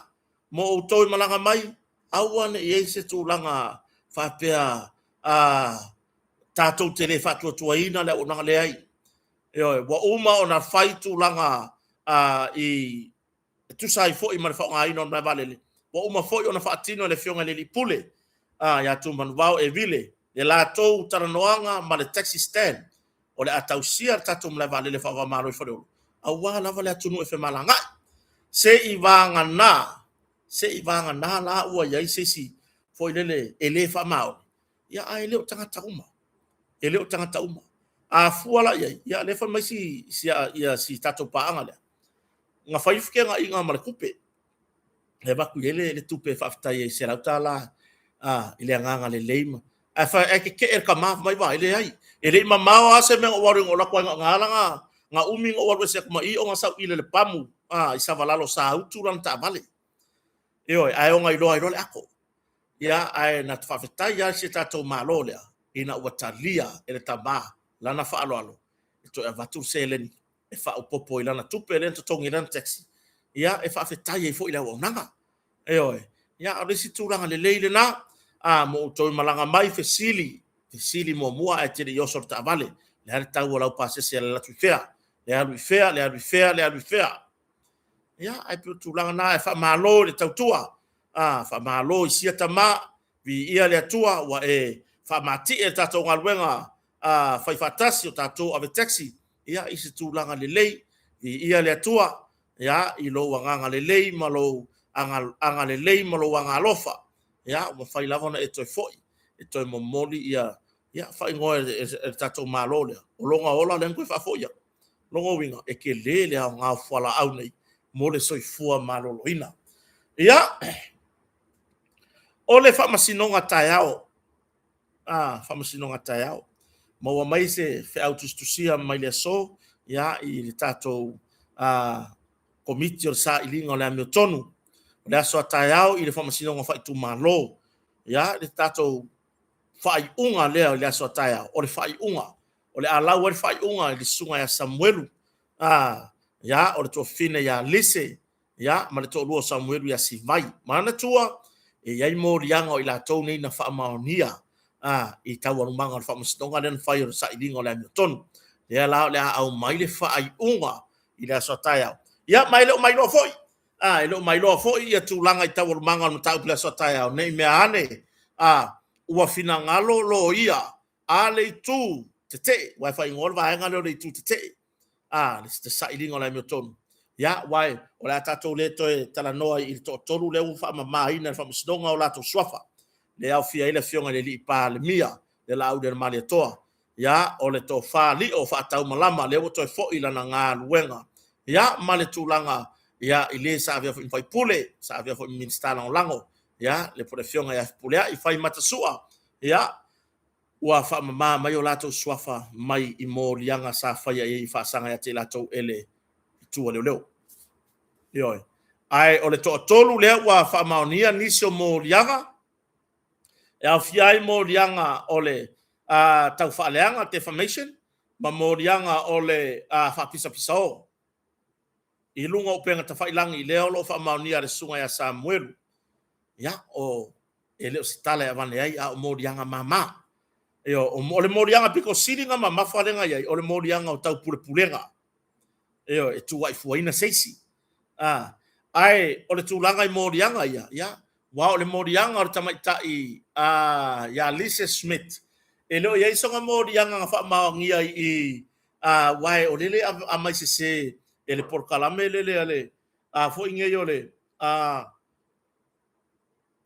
mo o toi malanga mai awan e se tulanga fa pea tatou tele fa tu ina le ona le ai e wa uma ona fai tulanga i tu sai fo I mar fa ngai non ba vale wa uma fo ona fa tino le fionga le pule ya tu man vao e vile le la tou taranoanga ma le taxi stand o le atausia tatu mle vale le fa va maro I fo awa la vale atunu e fe malanga se I vanga na la ua ia se si fo ile ele fa mau ya ai le tanga tauma a fuala ia le fa mai si tatu paanga le nga fai fike nga inga mara kupe le baku ele le tupe fa ftai se la tala ile nga le leima a fa e ke er kama mai va ile ai ele mama se me o ringo la kwa nga nga umi ngo wa se kuma I o nga sa ile le pamu isa valalo sa uturan ta vale io ai o nga ilo le ako ia ai na fa ftai ya se tato malo le ina watalia ele tama lana fa alo to e vatu seleni e fa o popo I lana tupe le to tongi ran taxi ia e fa ftai e fo ila o nanga ia o resi turanga le leile na mo to malanga mai fesili mo mua e te yoso ta vale le har tau la pa se la tu fea ia ai pu turanga na e fa malo le tautua fa malo sia tama vi ia le tua wa e fa mati e tato ngalwenga fa fatasi o tato ave taxi ia isi tulanga le lei ia le tua ia I lo wanga le lei malo anga le lei malo wanga lofa ia mo fai lava na e toi foi e toi momoli ia fai ngo e tato malo le o longa ola le ko fa foi longa winga e ke le nga fala au nei mo le soifua malo loina ia o le fa masinonga taiao fa masinonga taiao mo wa mai se fe autostusia mai le so ia I le tato komiti o sa ilinga o le ame tonu le aso taiao I le fa masinonga fa tu malo ia le tato fa unga le aso taiao o le fa unga o le ala o le fa unga le sunga ya Samuelu ia o le to fine ya lise ia ma le to luo Samuelu ya sivai mana tua e ai mo rianga o ila tau nei na fa maonia I tau anu manga fa mastonga den fire sa ilinga le ton le la au mai le fa ai unga I la sotaya ia mai lo foi lo mai lo foi ia tu langa I tau anu manga no tau pla sotaya nei me ane ua fina ngalo lo ia ale tu tete wa fa ingol va ngalo le tu tete le sa ilinga le ton ya wai o la tatou le toe tala noa i to tolu le u fa ma ina fa msdonga o la to swafa le au fia ile fionga le li pa le mia le la u de mali toa ya o le to fa li o fa tau malama le o to fo ila na nga luenga ya male tulanga ya ile sa via fai pule sa via fo minsta na lango ya le por fionga ya pule i fai matasua ya wa fa ma mai o la to swafa mai i mo lianga sa fa ya i fa sanga ya te la to ele tu le leo yoi ai o le to tolu le wa fa maonia nisio mo lianga e a fiai mo lianga ole tau fa leanga defamation ma mo lianga ole fa pisa pisa o i lunga o penga ta fa ilangi le lo fa maonia le sunga ya Samuel ya o ele stala ya vane ai a mo lianga mama yo o le mo lianga piko siringa mama fa lenga ai o le mo lianga o tau pule pulenga e tu wai fuaina seisi ai o le tūlanga i morianga ia ya wa o le morianga o le tamaitai ya Lisa Smith e leo ia isonga morianga nga wha maongia i wai o lele a mai se e le porkalame lele ale fo inge yo le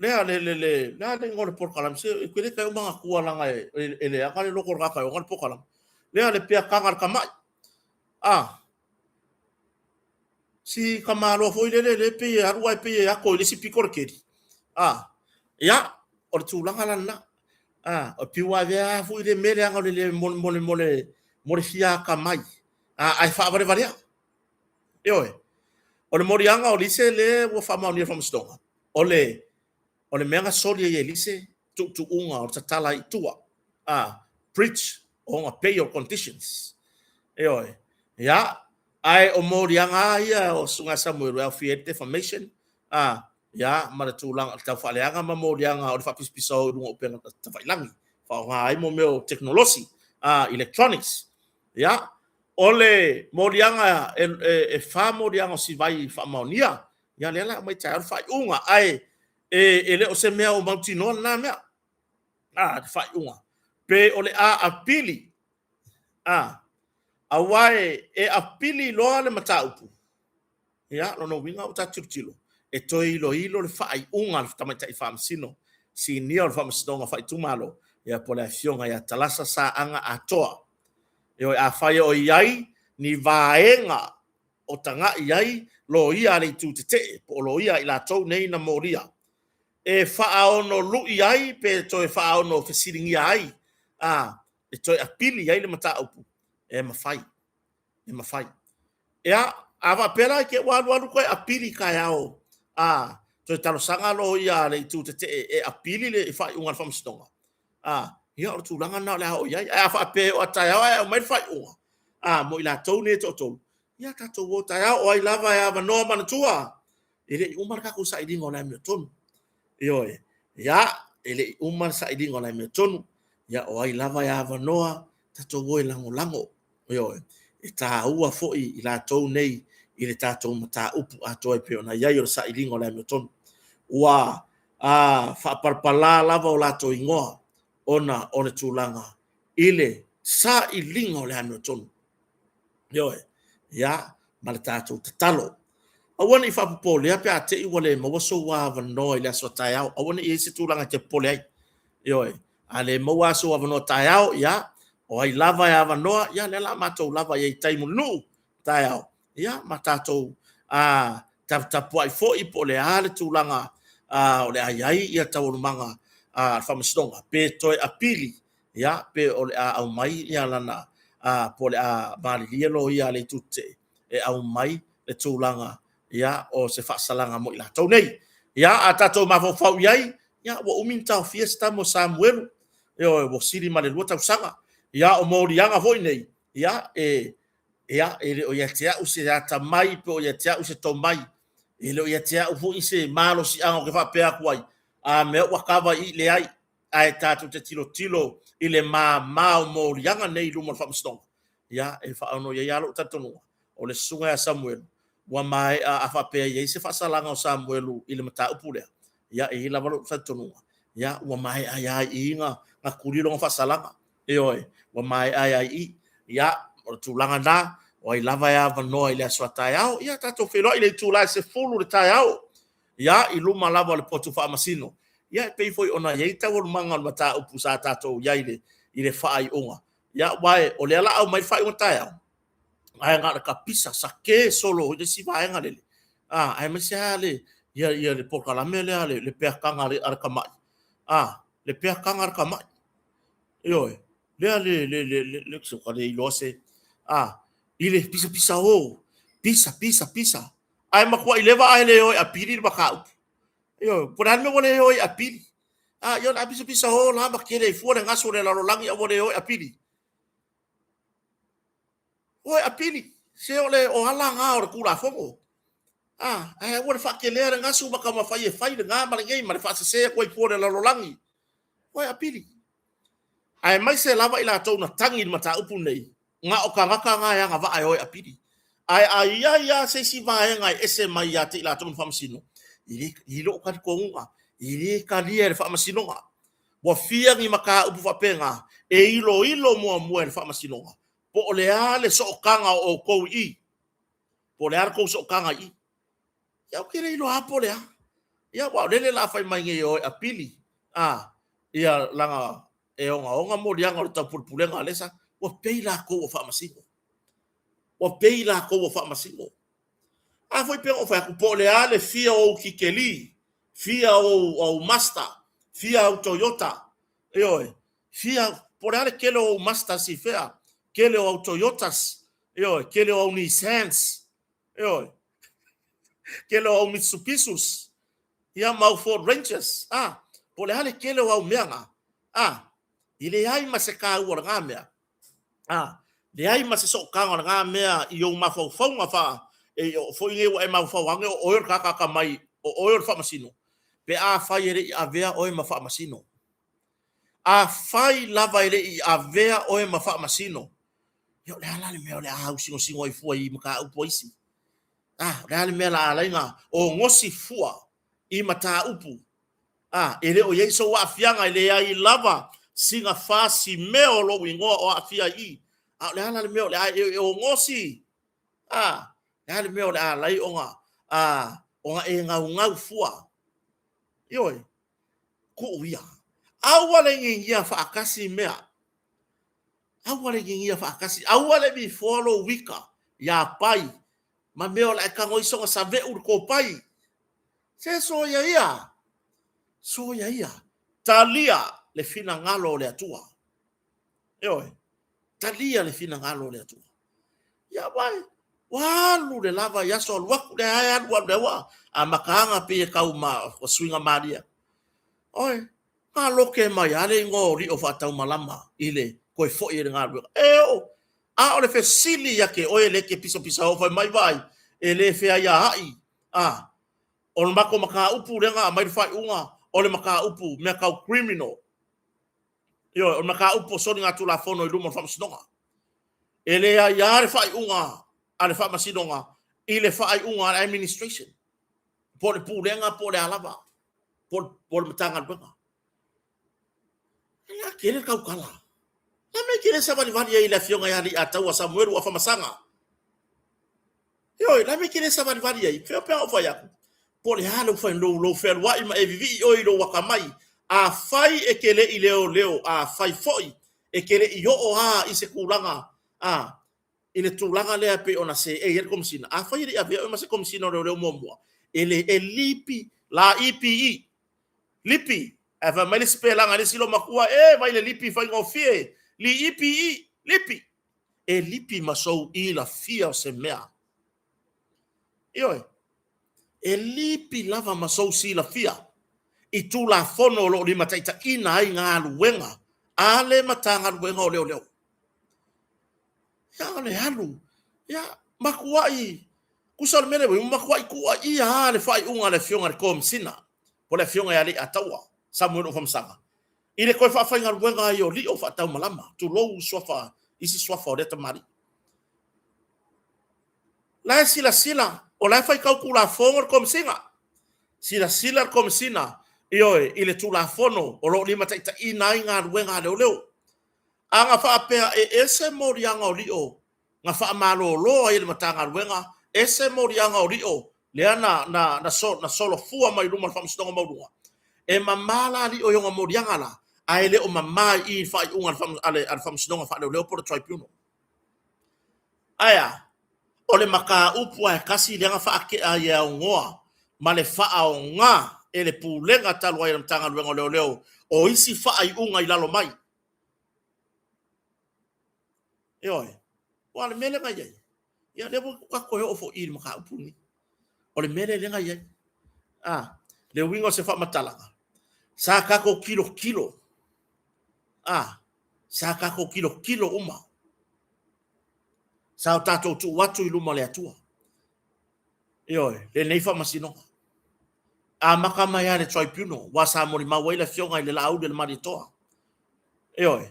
le ngore porkalame se e kwele kai umanga kua langa e le akale loko raka o ngore porkalame le pia kanga kamai si kamalo foi le pe aru ai pe a ko le si pikor keri ya o tu langa lana o piwa vea foi le mele anga le mole fia kamai ai fa vare varia yo o le morianga o lise le wo fa ma ni from stonga o le menga soli ye lise tu unga o tatala i tua preach on a pay your conditions yo ya ai o morianga ia o sunga Samuel al fiat defamation ya mara tulang ta fa leanga ma morianga o fa piso o pena ta fa langi fa ai mo meu technology electronics ya ole morianga e fa morianga si vai fa monia ya lela mai ta fa unga ai ele o se mea o mautino na mea fa unga pe ole apili awai e apili loa le mataupu ya no winga o tatutilo e toi lo le fai unga le tamaita i famsino si nia le famsino fai tumalo ya pola fionga ya talasa sa anga atoa yo a fai o iai ni vaenga o tanga iai lo ia le tutete po lo ia ila tau nei na moria e fa ono lu iai pe toi fa ono fesiringi ai e toi apili iai le mataupu e mafai ya ava pela ke walu ko apili kayao to talo sanga lo ya le tu te e apili le fa unga fam stonga ya o tu langa na la o ya fa pe o ta ya o mai fa unga mo ila to ne to ya ta to wo ta ya o I lava ya va no man tua ele umar ka ku sa idingo na me ton yo ya ele umar sa idingo na me ton ya o I lava ya va no ta to wo lango yo e tā ua fo'i i la tau nei i le tātou mata upu a toi peo na iai o sa ilingo la metonu. Ua whaaparpala lava o la tau ingoa ona o le tūlanga i le sa ilingo la metonu. Ioe, ia, ma le tātou tatalo. Awana i whapupole, ape a te iwa le mawaso wa wanoa i le aso tai au. Awana i ese tūlanga te pole ai. Ioe, a le mawaso wa wanoa tai au, ia, o ai lava ya vanoa ya le la matou lava ye taimu nu taiao ya matatou tapu ai fo i po le ale tulanga o le ai ia tau manga famastonga pe toi apili ya pe o le au mai ya lana po le mali lielo ia le tute e au mai le tulanga ya o se fasalanga mo ila tau nei ya atatou mafofau yai ya wo uminta fiesta mo Samuel yo wo siri male luata usanga ya o morianga foi nei ya o ia tia u se ata mai pe o ia tia u se to mai ele o ia tia u foi se malo si anga ke fa pe akuai me wa kava i le ai tatu te tilo i le ma o morianga nei lu mo fa mstong ya e fa ono ia lo tatonu o le sunga ya Samuel wa mai a fa pe ia se fa salanga o Samuel i le mata upule ya e la valo tatonu ya wa mai ai inga na kulilo fa salanga oi wa mai ai ya o tulanga na o i lava ya vanoa i le aswa taiao, ia tatou whenua i le tūlai se fulu le taiao, ia i luma lava le potu wha masino, ia pei foi ona iei tau manga ma tā upu sa tatou ia i le whaai unga, ia wae o le ala au mai whaai unga taiao, ai ngā ka pisa sa ke solo i le si vaenga lele, ai mai se le, ia le pokalame le pea kanga le arakamai, le pea kanga arakamai, ioi, le so ka le ilose, ile pisa ho, pisa, ai makua i lewa ai le oi apiri le makau, yo poran me wole oi apiri, yo na pisa ho la makere fu le ngaso le lalolangi a wole oi apiri, oi apiri, se ole o hala nga o kula fongo, ai wole fa ke le ngaso makama fai le nga ma ngai ma fa se ko i fu le lalolangi, oi apiri, ai mai se lava ila tona tangi mata upu nei, nga o ka ngaka nga ya nga va ai oi apiri, ai ya se si va nga ese mai ya te ila tona famasino, i lo ka ko nga, i ka lia le famasino nga, wa fia ngi maka upu fa penga, e ilo mo le famasino nga, po le ale so kanga o ko i, po le ko so kanga i, ya kire ilo hapo le ya wa le la fa mai ngi oi apili, ia langa e onga mo dianga o tapulpulenga lesa o peila ko o famasino o peila ko o famasino foi pe o fa po le ale fia o kikeli fia o Mazda fia o Toyota oi fia por ale kele o Mazda si fea kele o Toyotas oi kele o Nissans oi kele o Mitsubishis ia mau Ford Rangers po le ale kele o meanga ile ai ma se ka ua nga mea le ai ma se so ka nga mea i o ma fo nga fa e fo nge wa ma fo nga o yor ka mai o yor fa masino pe fa ire a vea o ma fa masino fai lava ire i a vea o ma fa masino yo le ala le me le a usingo singo i fu i maka upo isi le ala me la nga o ngosi fua i mata upu ele o yeso wa fianga ile ai lava singa fasi meo lo wingo o afia i le ala le meo le o ngosi le ala meo le ala i onga e ngau fua yoi ku uia awale ngia fa akasi mea awale ngia fa akasi awale bi follow wika ya pai ma meo le ka ngoi so sa ve ur ko pai se so ia talia le fina ngalo le atua. Yoi. Talia le fina ngalo le atua. Ya wai. Walu le lava yaso waku le hayan wa dewa. Makanga pe kau ma o swinga maria. Oi. Ngalo ke mai ale ngo ri o fatau malama ile koi fo i ngalo. O le fe sili yake o le ke piso o fa mai vai. Ele fe ya hai. O mako maka upu renga mai fai unga. O le maka upu me kau criminal. Yo, o maka upu so nga tula fono i lumo famasinoga. Ele ya le fai unga, ale famasinoga, ile fai unga al administration. Po le pulenga po le alava. Po le matanga benga. Ela kele kau kala. Na me kele sa vali ya ila fionga ya li atau Samuel wa famasanga. Yo, na me kele sa vali ya, feo pe o fa ya. Po le halo fa lo fe wa ima evivi o ilo wakamai. Fai e kele i leo fai foi e kele i o i se kulanga i le tulanga lea pe ona se e yer komsina fai ri avea o ma se komsina leo momua ele lipi la EPE lipi ava mai se pelanga le silo makua vai le lipi fai ngofie li EPE lipi e lipi masou i la fia o se mea oi e lipi lava masou si la fia i tu la fono lo li mataita ina ai ngā luenga. Ale matanga luenga o leo. Ya le halu. Ya makuai. Kusal mene makuai kua ia le fai unga le fionga le komsina. Po le fionga ya li ataua. Samuel o famsanga. I le koe whawhai ngā luenga i o li o whatau malama. Tu lou swafa. Isi swafa o reta mari. La sila. O la fai kau kula fonga le komsinga. Sila le komsina. Ioe, ile tula fono, o lo lima taita ina inga ruenga leo. Anga wha apea ese mori anga o lio, nga fa malo lo ai le matanga wenga ese morianga orio leana na solo fua mai luma fa mstonga maudunga e mamala li o yonga morianga la ai le o mamai I fa unga fa ale fa mstonga fa le por tribunal aya ole maka upu ai kasi lenga fa ake ai ngoa male fa o nga ele pulenga talwa ile mtanga wenga leo o isi fa ai unga ilalo mai Yoi, wale mele nga yai. Ya lebo kako yo ofo il maka upuni. Ole mele le nga yai. Le wingo se fa matalanga. Sa kako kilo. Sa kako kilo uma. Sa tato tu watu iluma le atua. Yoi, le neifa masino. Maka maya le tribunal. Wasa mori mawaila fionga ile laude le maritoa. Yoi.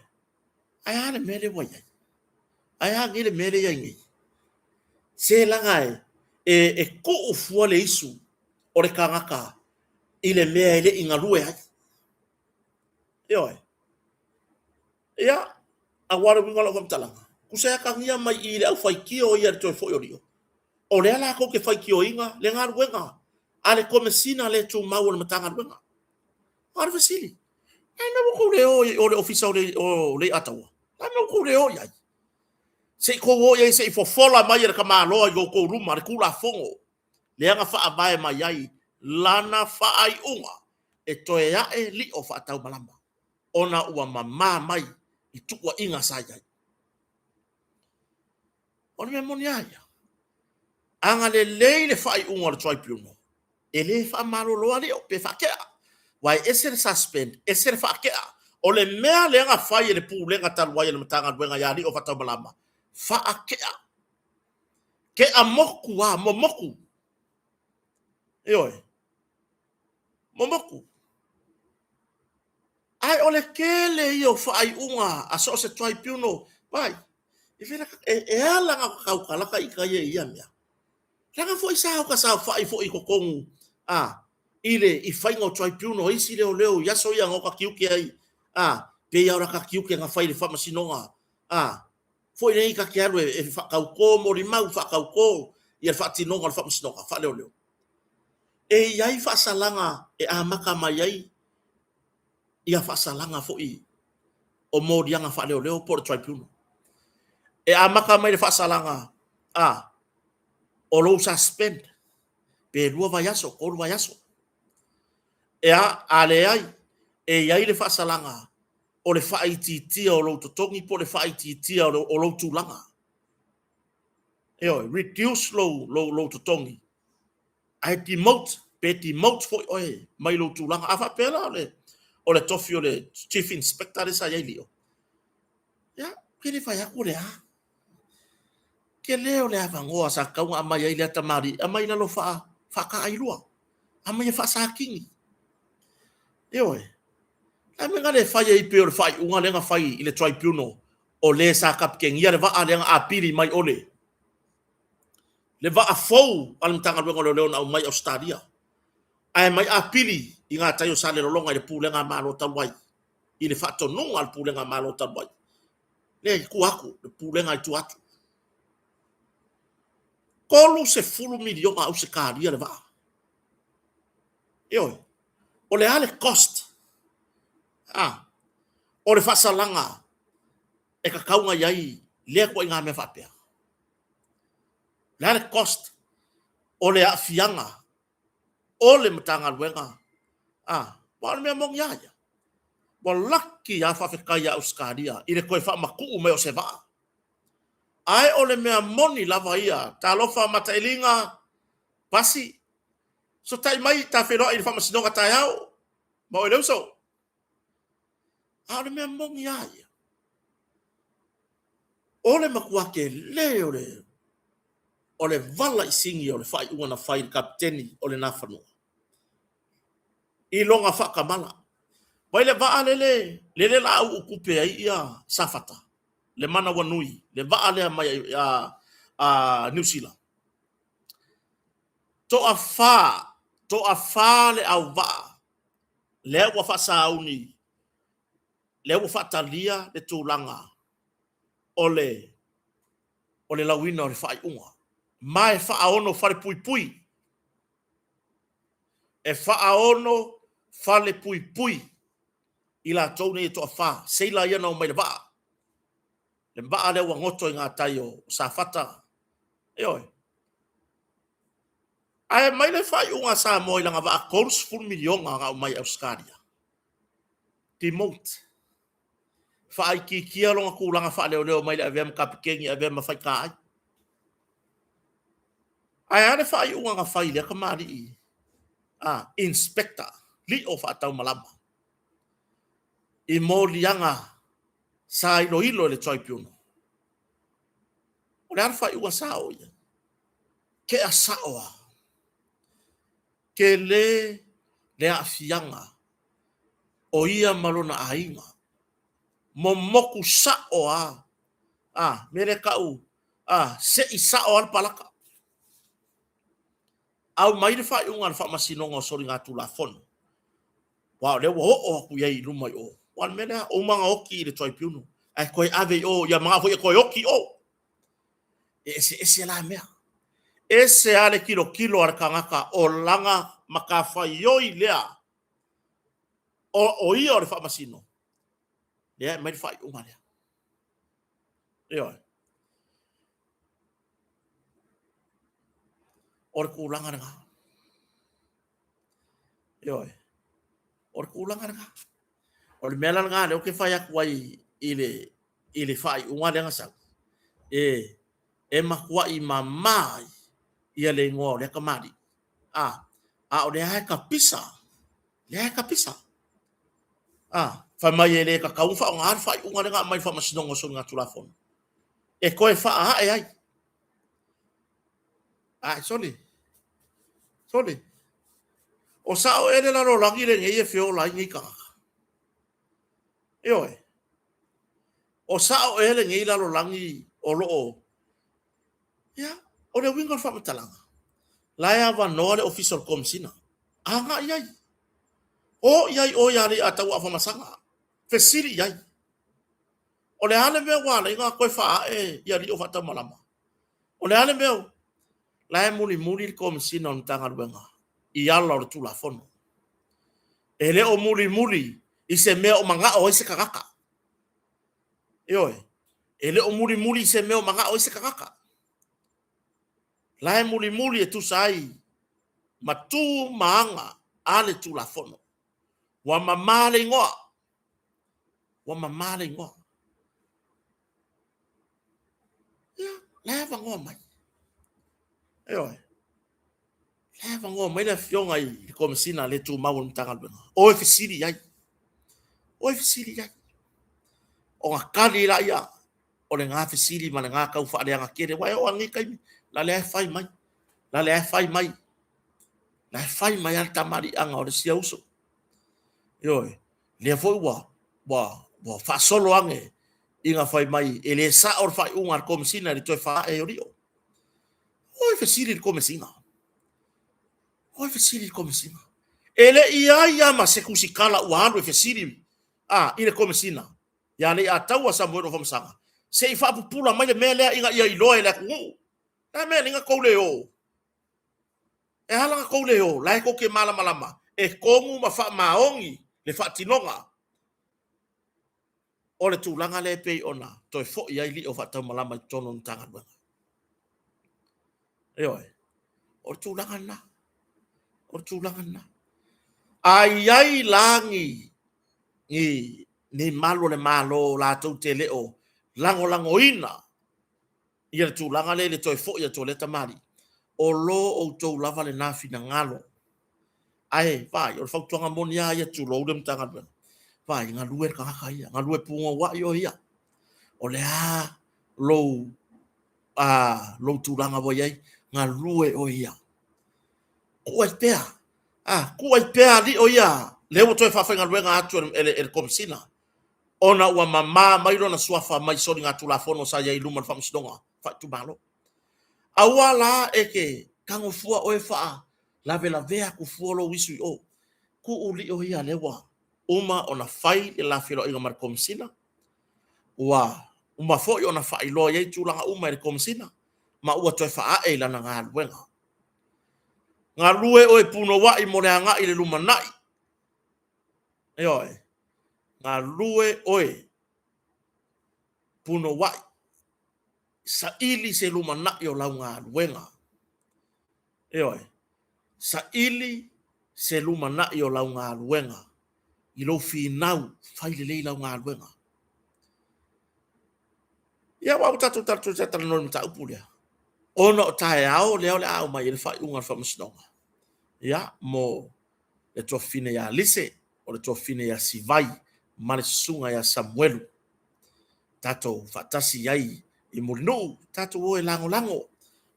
Aya le mele wa yai. Aya ngile mele yai. Se langai e ko ufua le isu o le kangaka ile mea ile ingalue ai ia a wara wingola ko talanga kusaya kangia mai ile au faikio ia to fo yorio o le ala ko ke faikio inga le ngar wenga ale komesina le tu mau le matanga wenga ar fasili ana mo ko le ofisa o le atawa ana ko le o ia se ko wo ye se fo fola mai le kama lo yo ko ruma le kula fongo le anga fa abae mai ai lana fa ai unga e toe ya e li o fa tau malamba ona ua mama mai I tukua inga saia ona me moni aia anga le fa ai unga le tribunal ele fa malo lo ali o pe fa kea wai ese suspend ese fa kea o le mea le anga fa le pu le ngata wai le matanga wenga ya li o fa tau malamba fa kea ke amoku wa momoku momoku ai ole kele io fai unga a so se tribunal vai e vera e ala nga kau kala ka ika ye ia mea langa foi sa ka sa fai foi ko kongu ile I fai ngo tribunal isi leo ya so ia ngo ka kiuke ai pe ia ora ka kiuke nga fai le fa masinonga foi nei ka kiaru e fa kau ko mori mau fa kau ko ia fa tinonga fa masinonga fa leo e ia fa salanga e amaka mai ai ia fa salanga foi o modianga fa leo por tribunal e amaka mai le fa salanga o lo suspend pe lua vayaso ko lua vayaso e ale ai e ia le fa salanga o le fa ititi o lo totongi po le fa ititi o lo tulanga reduce lo totongi ai demote for oi mai lo tulanga afa pela o le tofi o le chief inspector sa ia lio ya kini fa ya kule ke leo le avangoa sa kaunga amai ai le tamari amai na lo fa ka ailua amai fa sa kingi a me ngale fa ia pe o fa unga lenga fa ile tribunal o le sa kapken ia le va ale nga apili mai ole le va a fou al mtanga lo leo na mai Australia ai mai apili inga tayo sale lo longa le pulenga malo talwai ile fa to non al pulenga malo talwai le ku aku le pulenga tu atu kolu se fulu milion au se karia le va o le ale cost o le fa salanga e ka kaunga yai le ko inga me fa pe le ale cost o le afianga o le mtanga wenga wa me mong ya wa lucky ya fa ka ya uskadia ile ko fa maku me o se va ai o le mea moni lava ia ta lofa matailinga pasi so tai mai ta fero ile fa masinonga tai hao ma o le so le mea mong ya o le makuake le o le vala isingi o le fai una fai kapteni o le nafanu I longa fa kamala mai le va le la u kupe ai ia safata le mana wanui le va le mai New Zealand to afa le au va le wa fa sauni le wa fa talia le tulanga ole o le lauina o le whai unga. Mai whaono whare pui pui. E whaono whale pui pui. I la tōne e toa wha. Seila iana o mai le waa. Le waa leo wa ngoto i ngā tai o sa whata. E oi. Ai mai le whai unga sa moi langa waa kous ful milionga ngā o mai Australia. Ti mount. Whaai ki kia longa kūlanga wha leo leo mai le avea mkapikengi avea mawhai ka ai. Ai ane whai unga ngā whai lea ka maari i. Inspector. Li o wha atau malama. I mō lianga sa ilo ilo le toi piuno. O le ana whai unga sa o ia. Ke a saoa. Ke le a fianga. O ia malona a inga. Momoku saoa. Mere kau. Se i saoa al palaka. Au mai le whai unga le wha masinonga o sori ngā tula fono. Wow, le wo o ku yai lumai o. Wan mena o manga oki le toi piuno. Ai koe ave o, ya mga hoi koe oki o. Ese la mea. Ese ale kilo ar kangaka o langa makawhai yoi lea. O ia o le wha masino. Lea, mai le whai unga lea. Lea. O le kūlanga nga. Lea. O le kūlanga nga. O le mela nga leo ke whai aku ai i le whai unga lea ngasau. E makua i mamai ia le ngō le kamari. O le hae ka pisa. Le hae ka pisa. Whai mai e le ka kaunwha o ngā whai unga le ngā mai wha masinonga so ngā tulafon. E koe wha a ai. Sorry. O sao e le laro langi le ngei e whio lai ngai kangaka. E oi. O sao e le ngei laro langi o loo. Ia, o le winga wha matalanga. Lai awa noa le official commissioner. Anga iai. O iai o iari a tau awa masanga. Fesiri iai. O le hale mea wana inga koe wha e iari o whata malama. O le hale mea lai muli commissioner on tanga ruenga. I ala o le tula fono. E le o muli i se mea o manga o ise kakaka. E oi. E le o muli i se mea o manga o ise kakaka. Lai muli e tu sai matu maanga ale tula fono. Wa mamale ngoa. Ia, leva ngoa mai. E oi. Leva ngoa mai le fionga i komisina le tu mau ntanga luenga. O e fisiri ai. O ngā kari la ia. O le ngā fisiri ma le ngā kau wha leanga kere. Wai o angi kaimi. La le fai mai. La fai mai al tamari anga o le sia uso. Yoi. Le foi wa fa solo ange. Inga fai mai. E le sa or fai unga al komisina le toi fa e orio. O e fisiri le komisina. Ele ia ma se kusikala uando e fisiri. Ile komisina. Ya le atau sa mo no famsanga. Se ifa pupula mai le mele inga ia iloa le ku. Na me inga ko le o. E hala ko le o, lai ko ke malama. E kongu ma fa maongi le fa tinonga. O le tūlanga le pei ona. Toi fo ia ili o fa tau malama tono ntanga luenga. E oi. O le tūlanga na. Ai langi. Ni malo le malo la tau te leo. Lango ina. Ia le tūlanga le toi fo ia to le tamari. O lo o tau lava le nafi na ngalo. Ai, vai, o whautuanga moni a ia tu lo dem tanga ben. Vai, ngā lue ka haka ia, ngā lue punga wa i o ia. O le lo tūranga voi ai, ngā lue o ia. Kua i pēa li o ia. Leo toi whawhai ngā lue ngā atu el komisina. Ona ua mama mairo na suafa mai sori ngā tulafono sa iai luman whamsidonga. Whai tu malo. Aua la eke kango fua o e wha. Lave aku fuolo wisu o. Ku uli o ia lewa. Uma ona fai e la filo inga mar komisina. Ua uma fo yo na fa ilo ye tu langa uma le komsina ma ua toi fa e la nga luenga nga lue o e puno wa I mo le anga I le lumanai yo nga lue o e puno wa sa ili se lumanai o la nga luenga yo sa ili se lumanai o la nga luenga I lo finau fai le la nga luenga ya wa tatu tatu no mta upulia ono tae ao leo le au mai le fai unga fa msnonga ya mo le tofine ya lise o le tofine ya sivai male sunga ya samuelu tato fatasi yai I mulinu tato o lango lango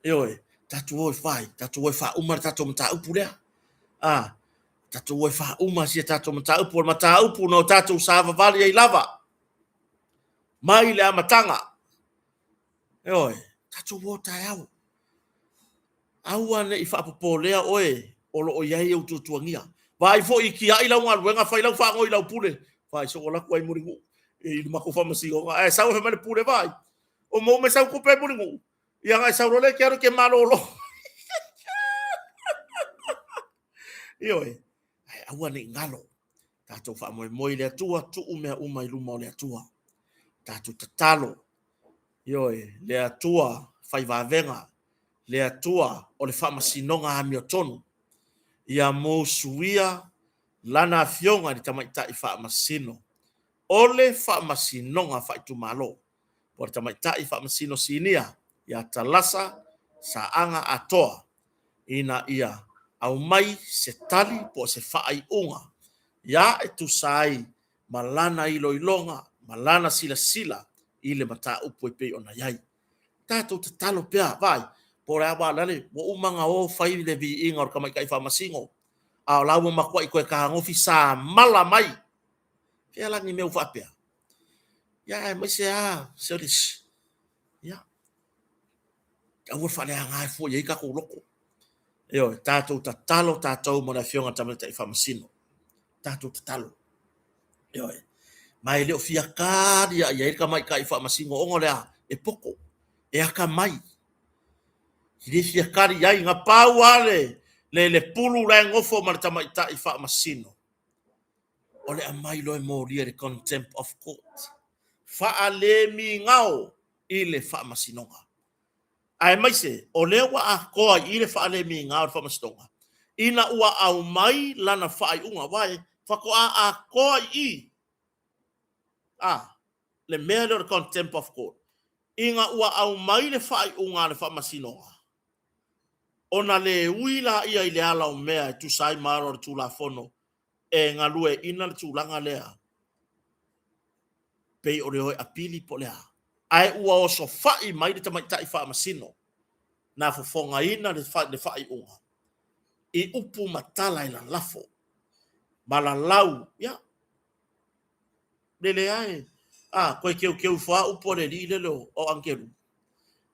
yo tato o fai tato o fa uma tato mta upulia tato o fa uma si tato mta upu no tato sava vale ai lava mai le amatanga yo tato o tae au aua ne I whaapopolea oe o lo o iai au tutuangia. Vai fo I kia I lau ngā ruenga whai lau whaango I lau pule. Vai so o laku ai muringu. I mako whamasi o ngā. Sau he mane pule vai. O mo me sau kupe muringu. Ia ngai sau role kia ke malolo. Ioe. Aua ne ngalo. Tātou whaamoe moi lea tua tu umea umai luma o lea tua. Tātou tatalo. Ioe. Lea tua whai vāvenga. Lea tua o le whamasinonga ha mio tonu. Ia mo suia lana fionga ni tamaita I whaamasino. Ole whaamasinonga whaitu malo. Por tamaita I whaamasino sinia. Ia talasa sa anga atoa. Ina ia au mai se tali po se whaai unga. Ia e tu sai malana ilo ilonga. Malana sila sila. Ile mata upo I pei ona yai. Tātou te talo pia vai. Por awa lale, wo umanga o fai le vi inga o kamai kai whamasingo. A o lau makua I koe ka ngofi sa mala mai. Pia langi meu whapea. Ia, mai se seris. Ia. Aua whale a ngai fo yei kako loko. Eo, tātou ta talo, tātou mona fionga tamata I whamasino. Tātou ta talo. Eo, mai leo fia kāri a yei kamai kai whamasingo ongo lea, e poko. E aka mai. Hiri fia kari ai ngā pāu ale le pulu rai ngofo ma le tamaita I whaamasino. O le amai loe mōria le contempt of court. Wha le mi ngao I le whaamasinonga. Ai mai se, o le wa a koa I le wha le mi ngao le whaamasinonga. Ina ua au mai lana whaai unga wai, whakoa a koa I. Le mea le contempt of court. Inga ua au mai le whaai unga le whaamasinonga. Ona le uila ia I le ala o mea tu sai maro tu la fono e ngalue ina le tulanga lea pei o le hoi apili po lea ai ua o so fai mai le tamaita I whaamasino na fofonga ina le fai unga I upu matala I la lafo malalau ya lele ai koe keu faa upo le li lelo o ankeru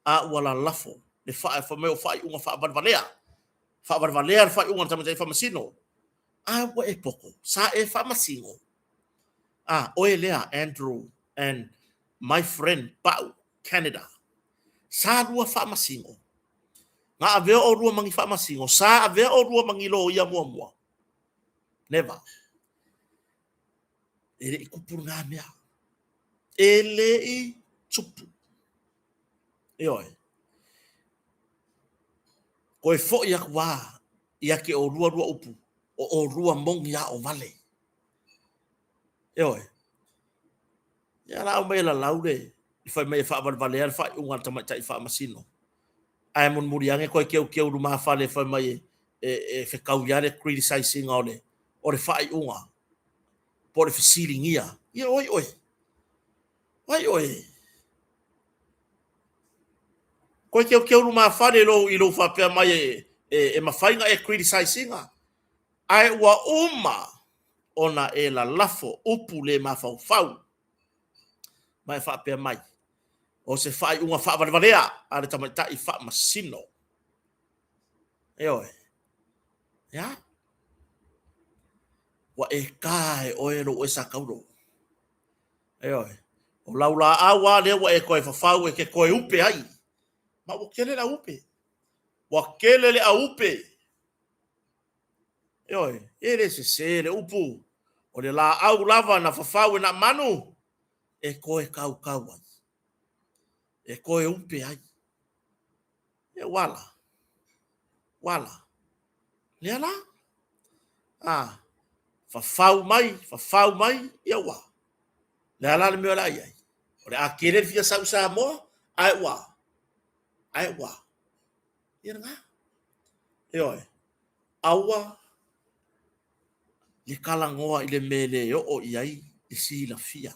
ua la lafo le fai fameo fai unga fai barvalea le fai unga tamaita I whaamasino wa e poko sa e whaamasingo oe lea Andrew and my friend Pau Canada sa rua whaamasingo nga aveo o rua mangi whaamasingo sa aveo o rua mangi lo ia mua never ele I kupuru ngā mea ele I tupu oi koe fo ia kua ia ke o rua upu o rua mongi ya o vale. Oi. Ya la o me la laude. I fai me fa vale al fa unga tamaita I fa masino. Ai mon muriange koe keu ru ma fa le fai mai fe kauiare criticizing ole. O le fa unga. Por fe ceiling ia. Ia oi. Oi. Koe keu ru ma fa le lo I lo fa pe mai e ma fainga e criticizing. Ai ua uma ona e la lafo upu le mafau mai fa pe mai o se fai unga fa valea ale tamaita I fa masino oi ya wa e kai o e ro e sa kauro oi O laula awa le wa e koe fafau e ke koe upe ai. Ma o kele la upe. Wa kele le a upe. Yoi, ele se le upu. O le la au lava na fafau na manu. E koe kau kau ai. E koe upe ai. E wala. Wala. Lea la. Fafau mai, ia wa. Lea la le mea la iai. O le a kele fia sa mo, ai wa. Ai wa. Ia nga. Yoi. Aua. Le kalangoa i le mele o iai. I si la fia.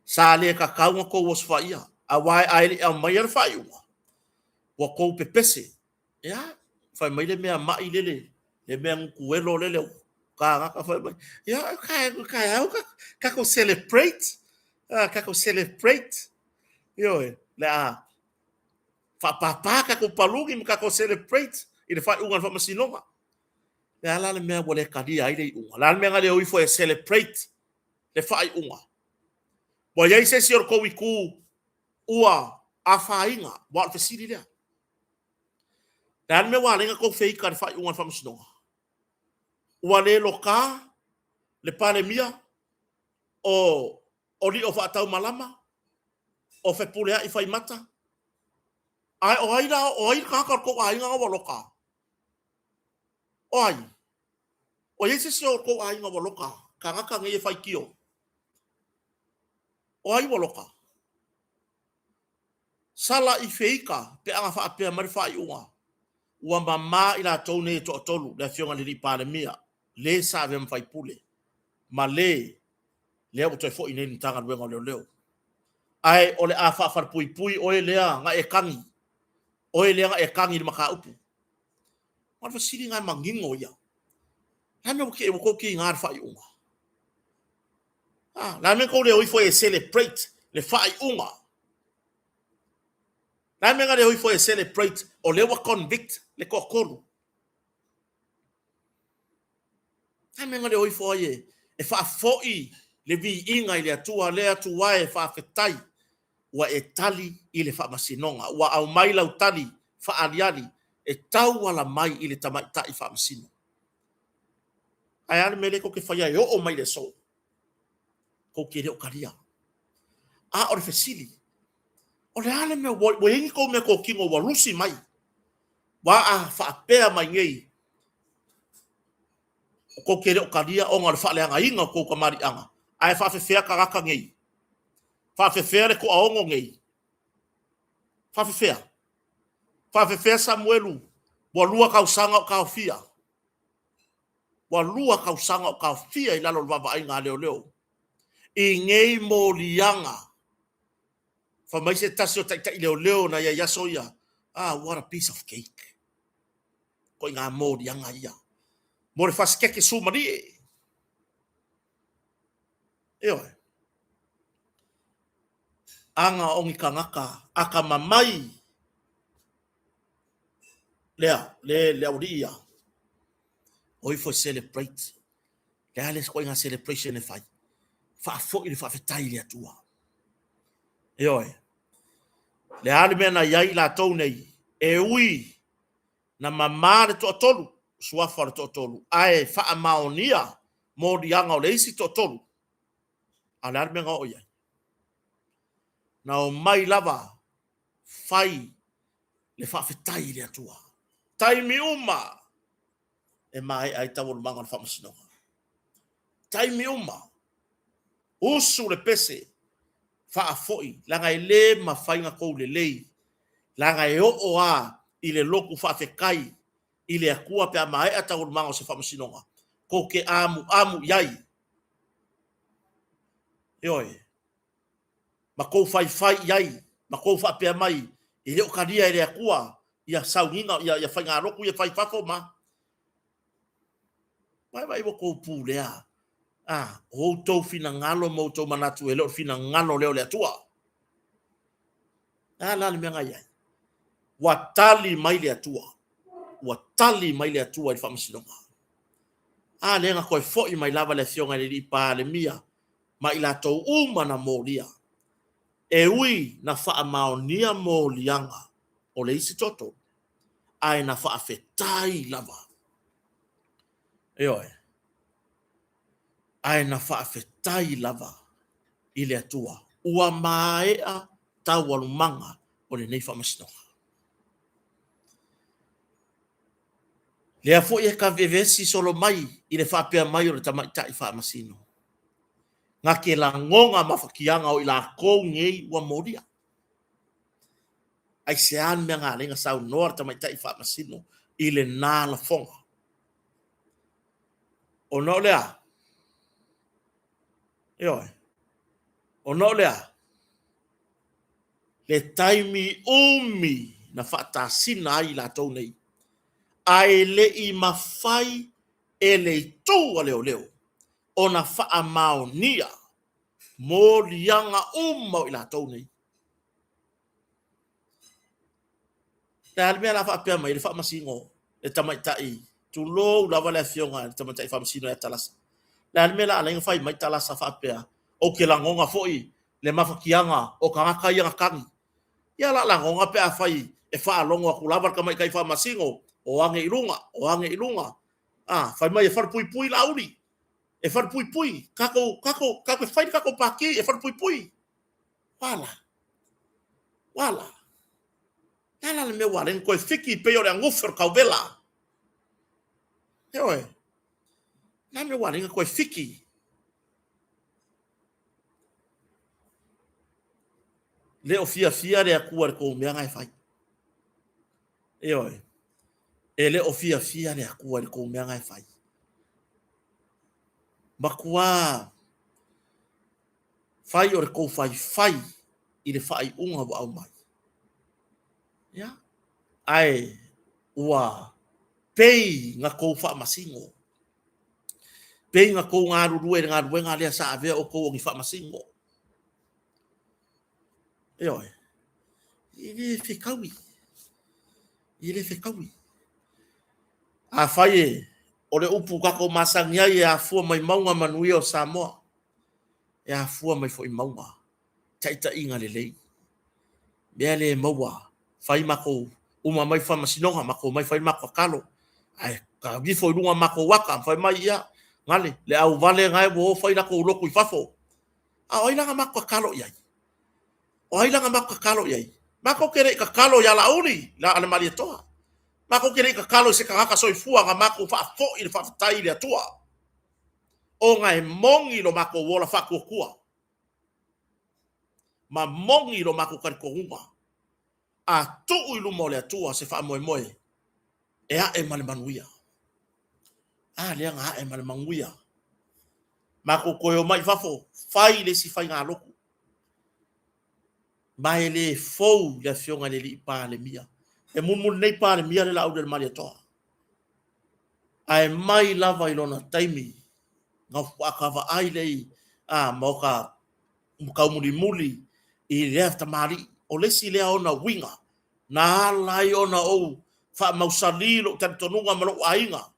Sa le ka kaunga ko was fa ia. A wai ai le a mai ar fa iwa. Wa ko pepese. Ya. Fa mai le mea mai lele. Le mea ngukuelo lele. Ka fa mai. Ya ka ko celebrate. Ka ko celebrate. Yo le a fa papa ka ko palungi ka ko celebrate. I le fa unga fa masinonga. Le ala le mea wale kadia ai le unga. La mea le oi fo e celebrate. Le fa ai unga. Wa yai se si or ko wiku ua a fainga wa fe siri le. Dan me wa lenga ko fei ka fa unga fa masinonga. Ua le loka le pale mia o li o fa tau malama o fe pulea i fai mata. Ai o ai ka ko ai nga wa loka. O ai. O yese se o ko ai nga wa loka. Ka ngaka ngai fai kio. O ai wa loka. Sala i feika pe anga fa pe mari fai unga. Ua mama ila tone to tolu le fionga li pale mia. Le sa ve mfai pule. Ma le o toi fo ine ni tanga wenga leo. Ai ole a fa far pui o lea nga e kangi. O lea nga e kangi ni maka upu. Ma fa siri nga mangingo ia. Hame o ko ki nga fa unga. La me ko le o fo e celebrate le fa unga. La me nga le o fo e celebrate o le wa convict le kokolu. La me nga le o fo e fa foi le vi inga ile atua le atua e fa fetai wa e tali ile fa masinonga wa au mai lau tali fa aliali e tau wala mai ile tamai tai fa masino ai ale mele ko ke fa ya o mai le so ko ke re o karia a o fesili o le ale me wo ingi ko me ko kingo wa lusi mai wa a fa pea mai ngei ko ke re o karia o ngal fa le anga inga ko ka mari anga ai fa fe fea ka raka ngei fa fe fea le ko aongo ngei fa fe fea Samuelu wa lua ka usanga o ka fia wa lua ka usanga o ka fia i lalo baba ai nga leo i ngei mo lianga fa mai se tasio tai leo na ya soia what a piece of cake ko nga mo lianga ia mo le fas keke sumari anga ongi kangaka aka mamai le auria oi for celebrate le ale ko nga celebration e fai fa fo ile fa fetai le atua le ale mena yai la tau nei e ui na mama le to tolu suafa le to tolu ai fa maonia mo dianga o le isi to tolu ala ale menga o ia na o mai lava fai le fa fetai le atua tai mi uma e mai ai tau le manga fa masino tai mi uma usu le pese fa foi la ngai le ma fainga ko le lei la ngai o a ile loku fa fe kai ile akua pe mai ata o mango se fa masinonga ko ke amu yai ma ko fai yai ma ko fa pe mai ile o kadia ile akua ia sauninga ia fainga loku ia fai fafo ma vai ko pulea o to fina ngalo mo to manatu ele fina ngalo leo le atua la me ngai watali mai le atua i famasinonga le nga ko foi mai lava le fionga le pa le mia ma ila to uma na molia e ui na faa maonia mo lianga o le isi toto, ai na faa fetai lava. Eoe, ai na faa fetai lava i le atua. Ua maea tau alumanga o le nei faa masinoha. Lea fo ia ka vevesi solo mai i le faa pea mai o le tamaitai faa masino. Nga ke la ngonga mafakianga o ila kou ngei ua moria. Ai se an mea ngā lenga sau noa tamaitai faa masino i le nā la fonga. O no lea. Eoe. O no lea. Le taimi umi na fata sina ai la tau nei. Ai le i mawhai e le tū a leo leo. O na faa maonia mō lianga umau i la tau nei. Le almea la faa pia mai, le faa masingo, le tamaitai. Tu lo lava le fionga, le tamaitai faa masino e talasa. Le almea la alenga fai mai talasa faa pia. O ke la ngonga foi, le mafakianga, o ka ngaka ianga kangi. Ia la ngonga pia fai, e faa longo aku lava ka mai kai faa masingo, o ange ilunga, o ange ilunga. Ah, fai mai e far pui pui la uri. E far pui pui, kako fai kako paki, e far pui pui. Wala. Wala. Nala le me waren koe fiki pe o le angufer kauvela. Eoe. Na me waren koe fiki. Le o fia le akua le kou mea ngai fai. Eoe. E le o fia le akua le kou mea ngai fai. Makua. Fai o le kou fai. I le fai unga wa au mai. Ya. Ai. Ua. Pei nga kou wha masingo. Pei nga kou ngā rurue ngā ruenga lea sa avea o kou ngi wha masingo. Eoe. Ile whikawi. A whai e. O le upu kako masangia e a fua mai maunga manuia o Samoa. E a fua mai fo i maunga. Taita inga le lei. Mea le maua. Whai mako. Uma mai wha masinonga mako. Mai whai mako kalo. Ai, ka gifo i runga mako waka. Whai mai ia. Ngale. Le au vale ngai wo whai lako uloku i fafo. A oilanga mako kalo iai. Oilanga mako kalo iai. Mako kere ka kalo ya la uni. La ale maria toa. Mako kere ka kalo se kaka soifua nga mako wha fo i le whaftai le atua. O ngai mongi lo mako wola whakua. Ma mongi lo mako karikohunga. A tuu ilu mo le atua se wha moe moe. E a e male manuia. A leanga a e male manuia. Mako koe o mai fafo. Fai le si fai ngā loku. Mai le fou le fionga le li pa le mia. E mun nei pa le mia le lau le maria toa. Ai mai lava ilona taimi. Ngā whakava ai lei. Mauka muli i lea tamari. O lesi lea ona winga. Na lai ona ou. Wha mausalilo tantonunga malo ainga.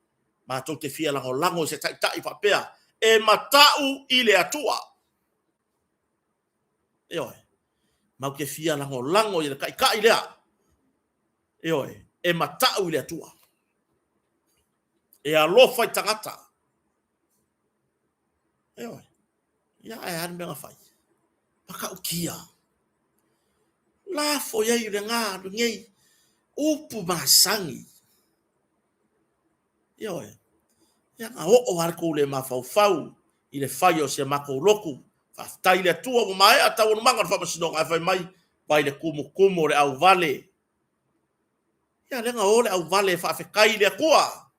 Ma tau te fia lango se tai whapea. E matau i le atua. Eoe. Mau ke fia lango i le kai lea. Eoe. E matau i le atua. E alofa i tangata. Eoe. Ia e hanme ngā whai. Maka ukia. La fo ia i le ngā ngei. Upu masangi. Eoe. Ia ngā o harko le mawhau i le whai o se mako loku. Whaftai le atua o mai a tau manga whapasinonga e whai mai. Pai le kumu le au vale. Ia lenga o le au vale whawhekai le akua.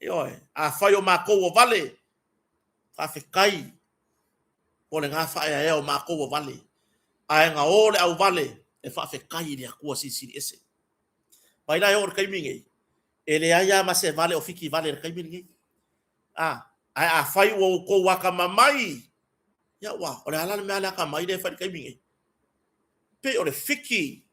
Eoe. A whai o mako o vale. Whawhekai. O le ngā whae a eo mako o vale. A ngā o le au vale. E whawhekai le akua sisiri ese. Pai lai o le kaimingei. E le aia ma se vale o fiki vale le kaimingei. Ai a whai o ko waka mamai. Ia wa. O le halala mea lea ka mai le whai kaimingei. Pe o le fiki.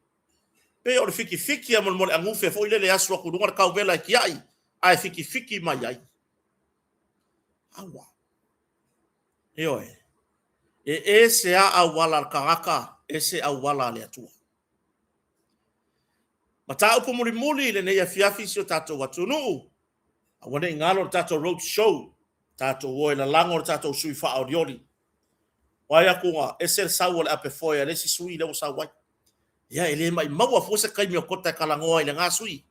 Pe o le fiki a mole angufe fo ile le asu aku dunga kau vela ki ai. Ai fiki mai ai. Awa. Eoe. e se a wala kangaka e se a wala le atua mata upo muli le nei afiafi sio tato watunu awane ngalo tato road show tato wo la lango tato sui fa audioli waya kunga esel sawo le ape foya le si sui le sa wai ya ele mai maua fosa kai mi kota kalangoa ile nga sui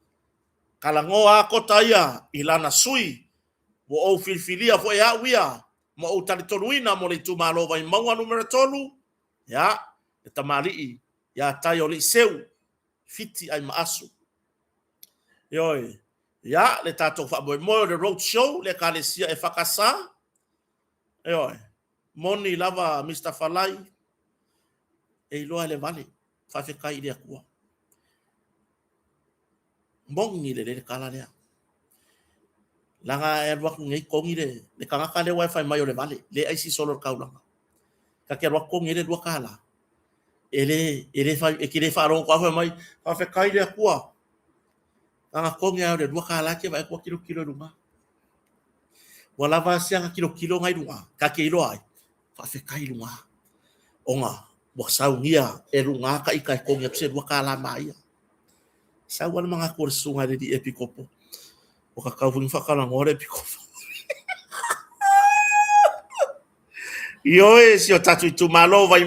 kalangoa kota ia ilana sui wo o filfilia fo ya wia mo o tali toluina mo le tumalo vai maua numero tolu ya e tamali ya tayo li seu fiti ai maasu yoi ya le tato fa mo le road show le kalesia e fakasa yoi moni lava Mr. Falai e loa le vale fa fe kai le akua mongi le kala le langa e rock ngai kongi le kanga kale wifi mai o le vale le ai si solo kaulanga ka ke rock kongi le dua kala ele fa e kile fa ron kwa mai fa fe kai le akua langa kongi a le dua kala ke vai kwa kilo lunga wala va sia kilo ngai lunga ka ke ilo ai fa fe kai lunga onga wa saunia e lunga ka ikai kongi se dua kala mai sa wala mga kurso nga di epikopo o kakawing fakala ngore epikopo ioe si o tatu itu malo vai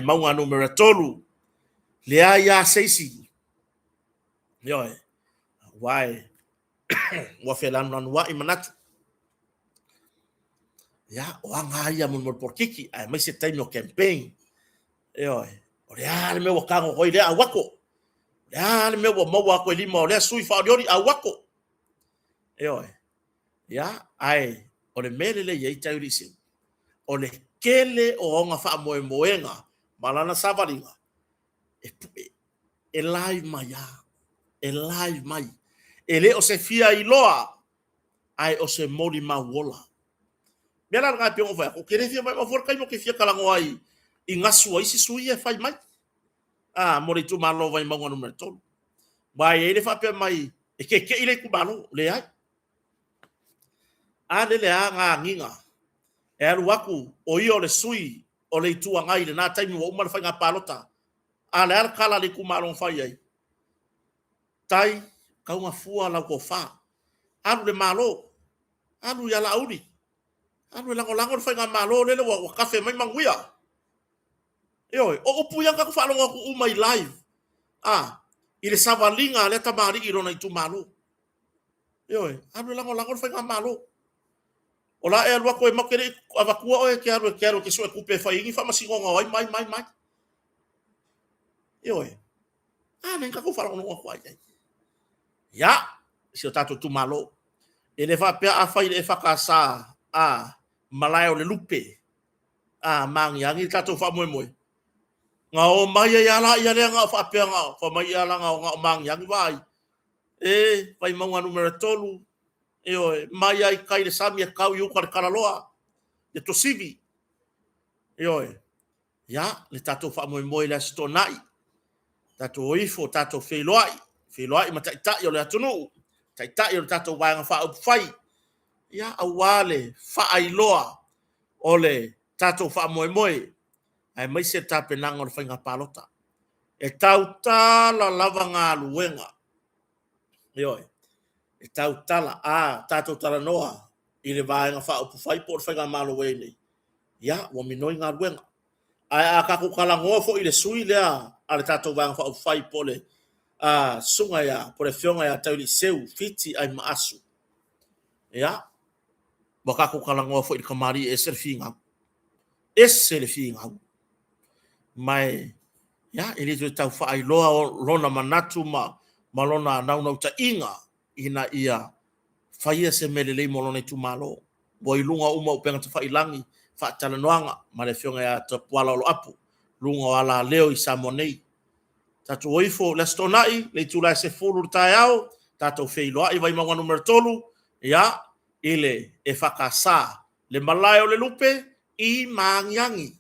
maunga numero tolu lea ya seisi ioe wai wa felan wa imanatu ya o anga ia mun por kiki ai mai se time no campaign ioe o le me wa kango hoi le awako le me wa mawa ko lima le sui fa diori awako ioe ya ai o le mele le ye tauri se o le kele o nga fa moenga malana savalinga e live mai ele o se fia iloa ai o se moli mawola mela nga pe o va o kere fia mai o for kai mo ke fia kala ngoi i ngasu ai si sui e fai mai mori tu malo vai mango numero tolu mai ele fa pe mai e ke ile ku balo le ai le nga nginga e alu aku o io le sui o le tua ngai le na taimi o umar fai nga palota ale al kala le kumalon fai ai tai kaunga fua la ko fa alu le malo alu ya la uri alu lango fai nga malo le wa kafe mai manguia yo o puya ka fa longa ku umai live ile savalinga le tamari iro na itu malo yo alu lango fai nga malo ola e alua koe makere avakua o e ke aro ke soe kupe fai ingi fa masingonga wai mai ioe nen ka ko fara no ko ai ya si o tato tu malo ele va pe a fai le fa kasa malayo le lupe mang yang i tato fa moi nga o mai ya la ya le nga fa pe nga fa mai ya la nga mang yang vai vai manga numero tolu ioe mai ai kai le sami kau yu kala loa e to sivi ioe ya le tato fa moi la stonai tato ifo tato feiloi ma taita yo le atunu taita yo tato wanga fa fai ya awale fa ailoa ole tato fa moi ai mai se tape nanga o fainga palota e tautala lavanga luenga ioe e tautala tato tala noa ile vanga fa fai por fainga malo wene ya wa minoi nga luenga ai ka ku kala ngofo ile sui lea ale tato vanga fa fai pole sunga ya por fionga ya tauli seu fiti ai maasu ya baka ku kala ngofo ile kamari e serfinga mai ya ele to tau fa ai loa lona manatu malona nauna uta inga ina ia faia se melele molona tu malo boilunga uma upenga te fa ilangi fa tala noanga male fionga ya te pwala lo apu lunga wala leo i samonei tatu oifo le stonai le tula se fulu tayao tatu feilo ai vai manga numero tolu ya ile e fakasa le malayo le lupe i manyangi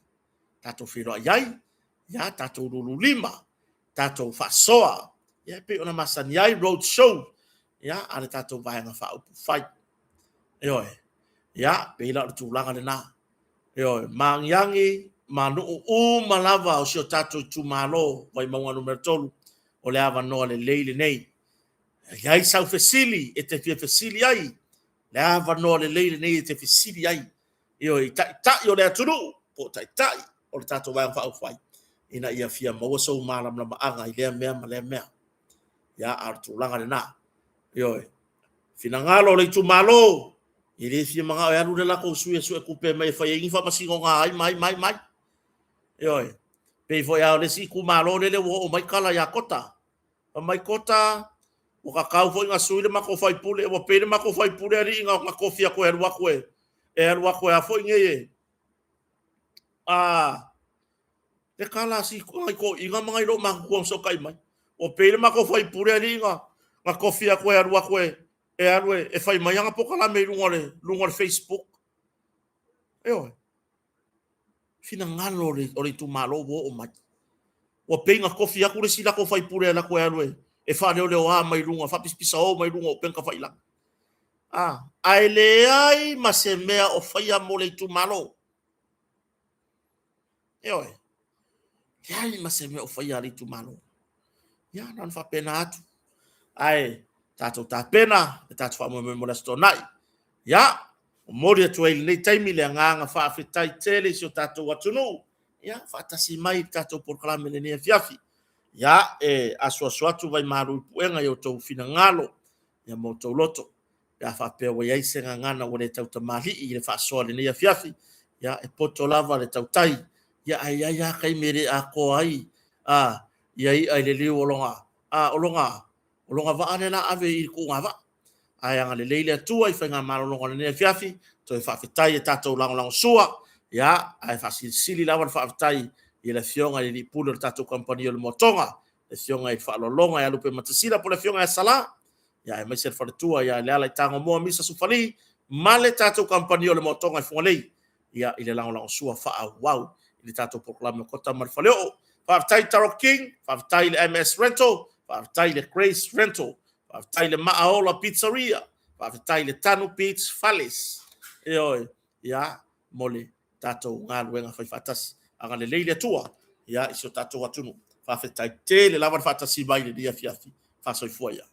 tatu feilo ai ya tatu lulu lima tatu fasoa ya pe ona masanyai road show ya ale tatu vai nga fa upu fight yo ya pe la tu langa na Yo, mangiangi manu malava o sio tatu tu malo vai maunga numero tolu o le ava no le leile nei. Ai sau fesili e te fia fesili ai. Le ava no le leile nei e te fesili ai. Yo, i tai o le aturu, po tai o le tatu vai fa fai. Ina ia fia maua so malam na maanga i lea mea ma lea mea. Ya artu langa le na. Yo, finangalo le tu malo. Ile fia manga o alu le lako suia sue kupe mai fai ingi fa masingo nga ai mai. Yo, pe foi ao le si ku malo le wo mai kala ya kota. O mai kota o ka kau foi nga suile mako fai pule o pele mako fai pule ali nga kofia ko erwa ko e erwa ko a foi nge ah te kala si ko ai ko inga mga ilo ma ko so kai mai o pele mako fai pule ali nga kofia ko erwa ko e erwe e fai mai nga pokala me lunga Facebook yo fina ngalo le tu malo wo o mai o pe nga kofia ko le sila ko fai pule ala ko erwe e fa le o mai lunga fa pisa o mai lunga o penka fai la ai le ai ma se mea o faia mo le tu malo oi ai ma se mea o faia le tu malo ya non fa pena atu ai tato ta pena tato fa mo mo la stonai ya o mori tu ai nei taimi le nganga fa fitai tele so tato watunu ya fa tasi mai tato por klame le ne fiafi ya aso tu vai maru puenga yo to fina ngalo ya mo to loto ya fa pe wa yai se ngana o le tau tamali i le fa so le ne fiafi ya e poto lava le tau tai ya ai kai mere a ko ai ya ai le liu olonga olonga va ane na ave i ku ngava ai anga le leile tu ai fa nga malo longa le ne fiafi to fa fitai e tato lang sua ya ai fa sili lava fa fitai i le fionga i pulo le tato kompani o le motonga le fionga i fa lolonga ya lupe matasila po le fionga ya sala ya mai se fa tua ya le ala tango mo misa sufali male tato kompani o le motonga i fongolei ya i le lang sua fa wow i le tato proclame kota marfaleo fa tai Taro King fa tai le MS Rental fa tai le Grace Rental fa tai le Maaola Pizzeria fa tai le Tanu Beach Fallis ya mole tato ngaluenga fa fatas anga le leile tua ya iso tato watunu fa fetai te le lava fatasi mai le dia fiafi fa so fuaya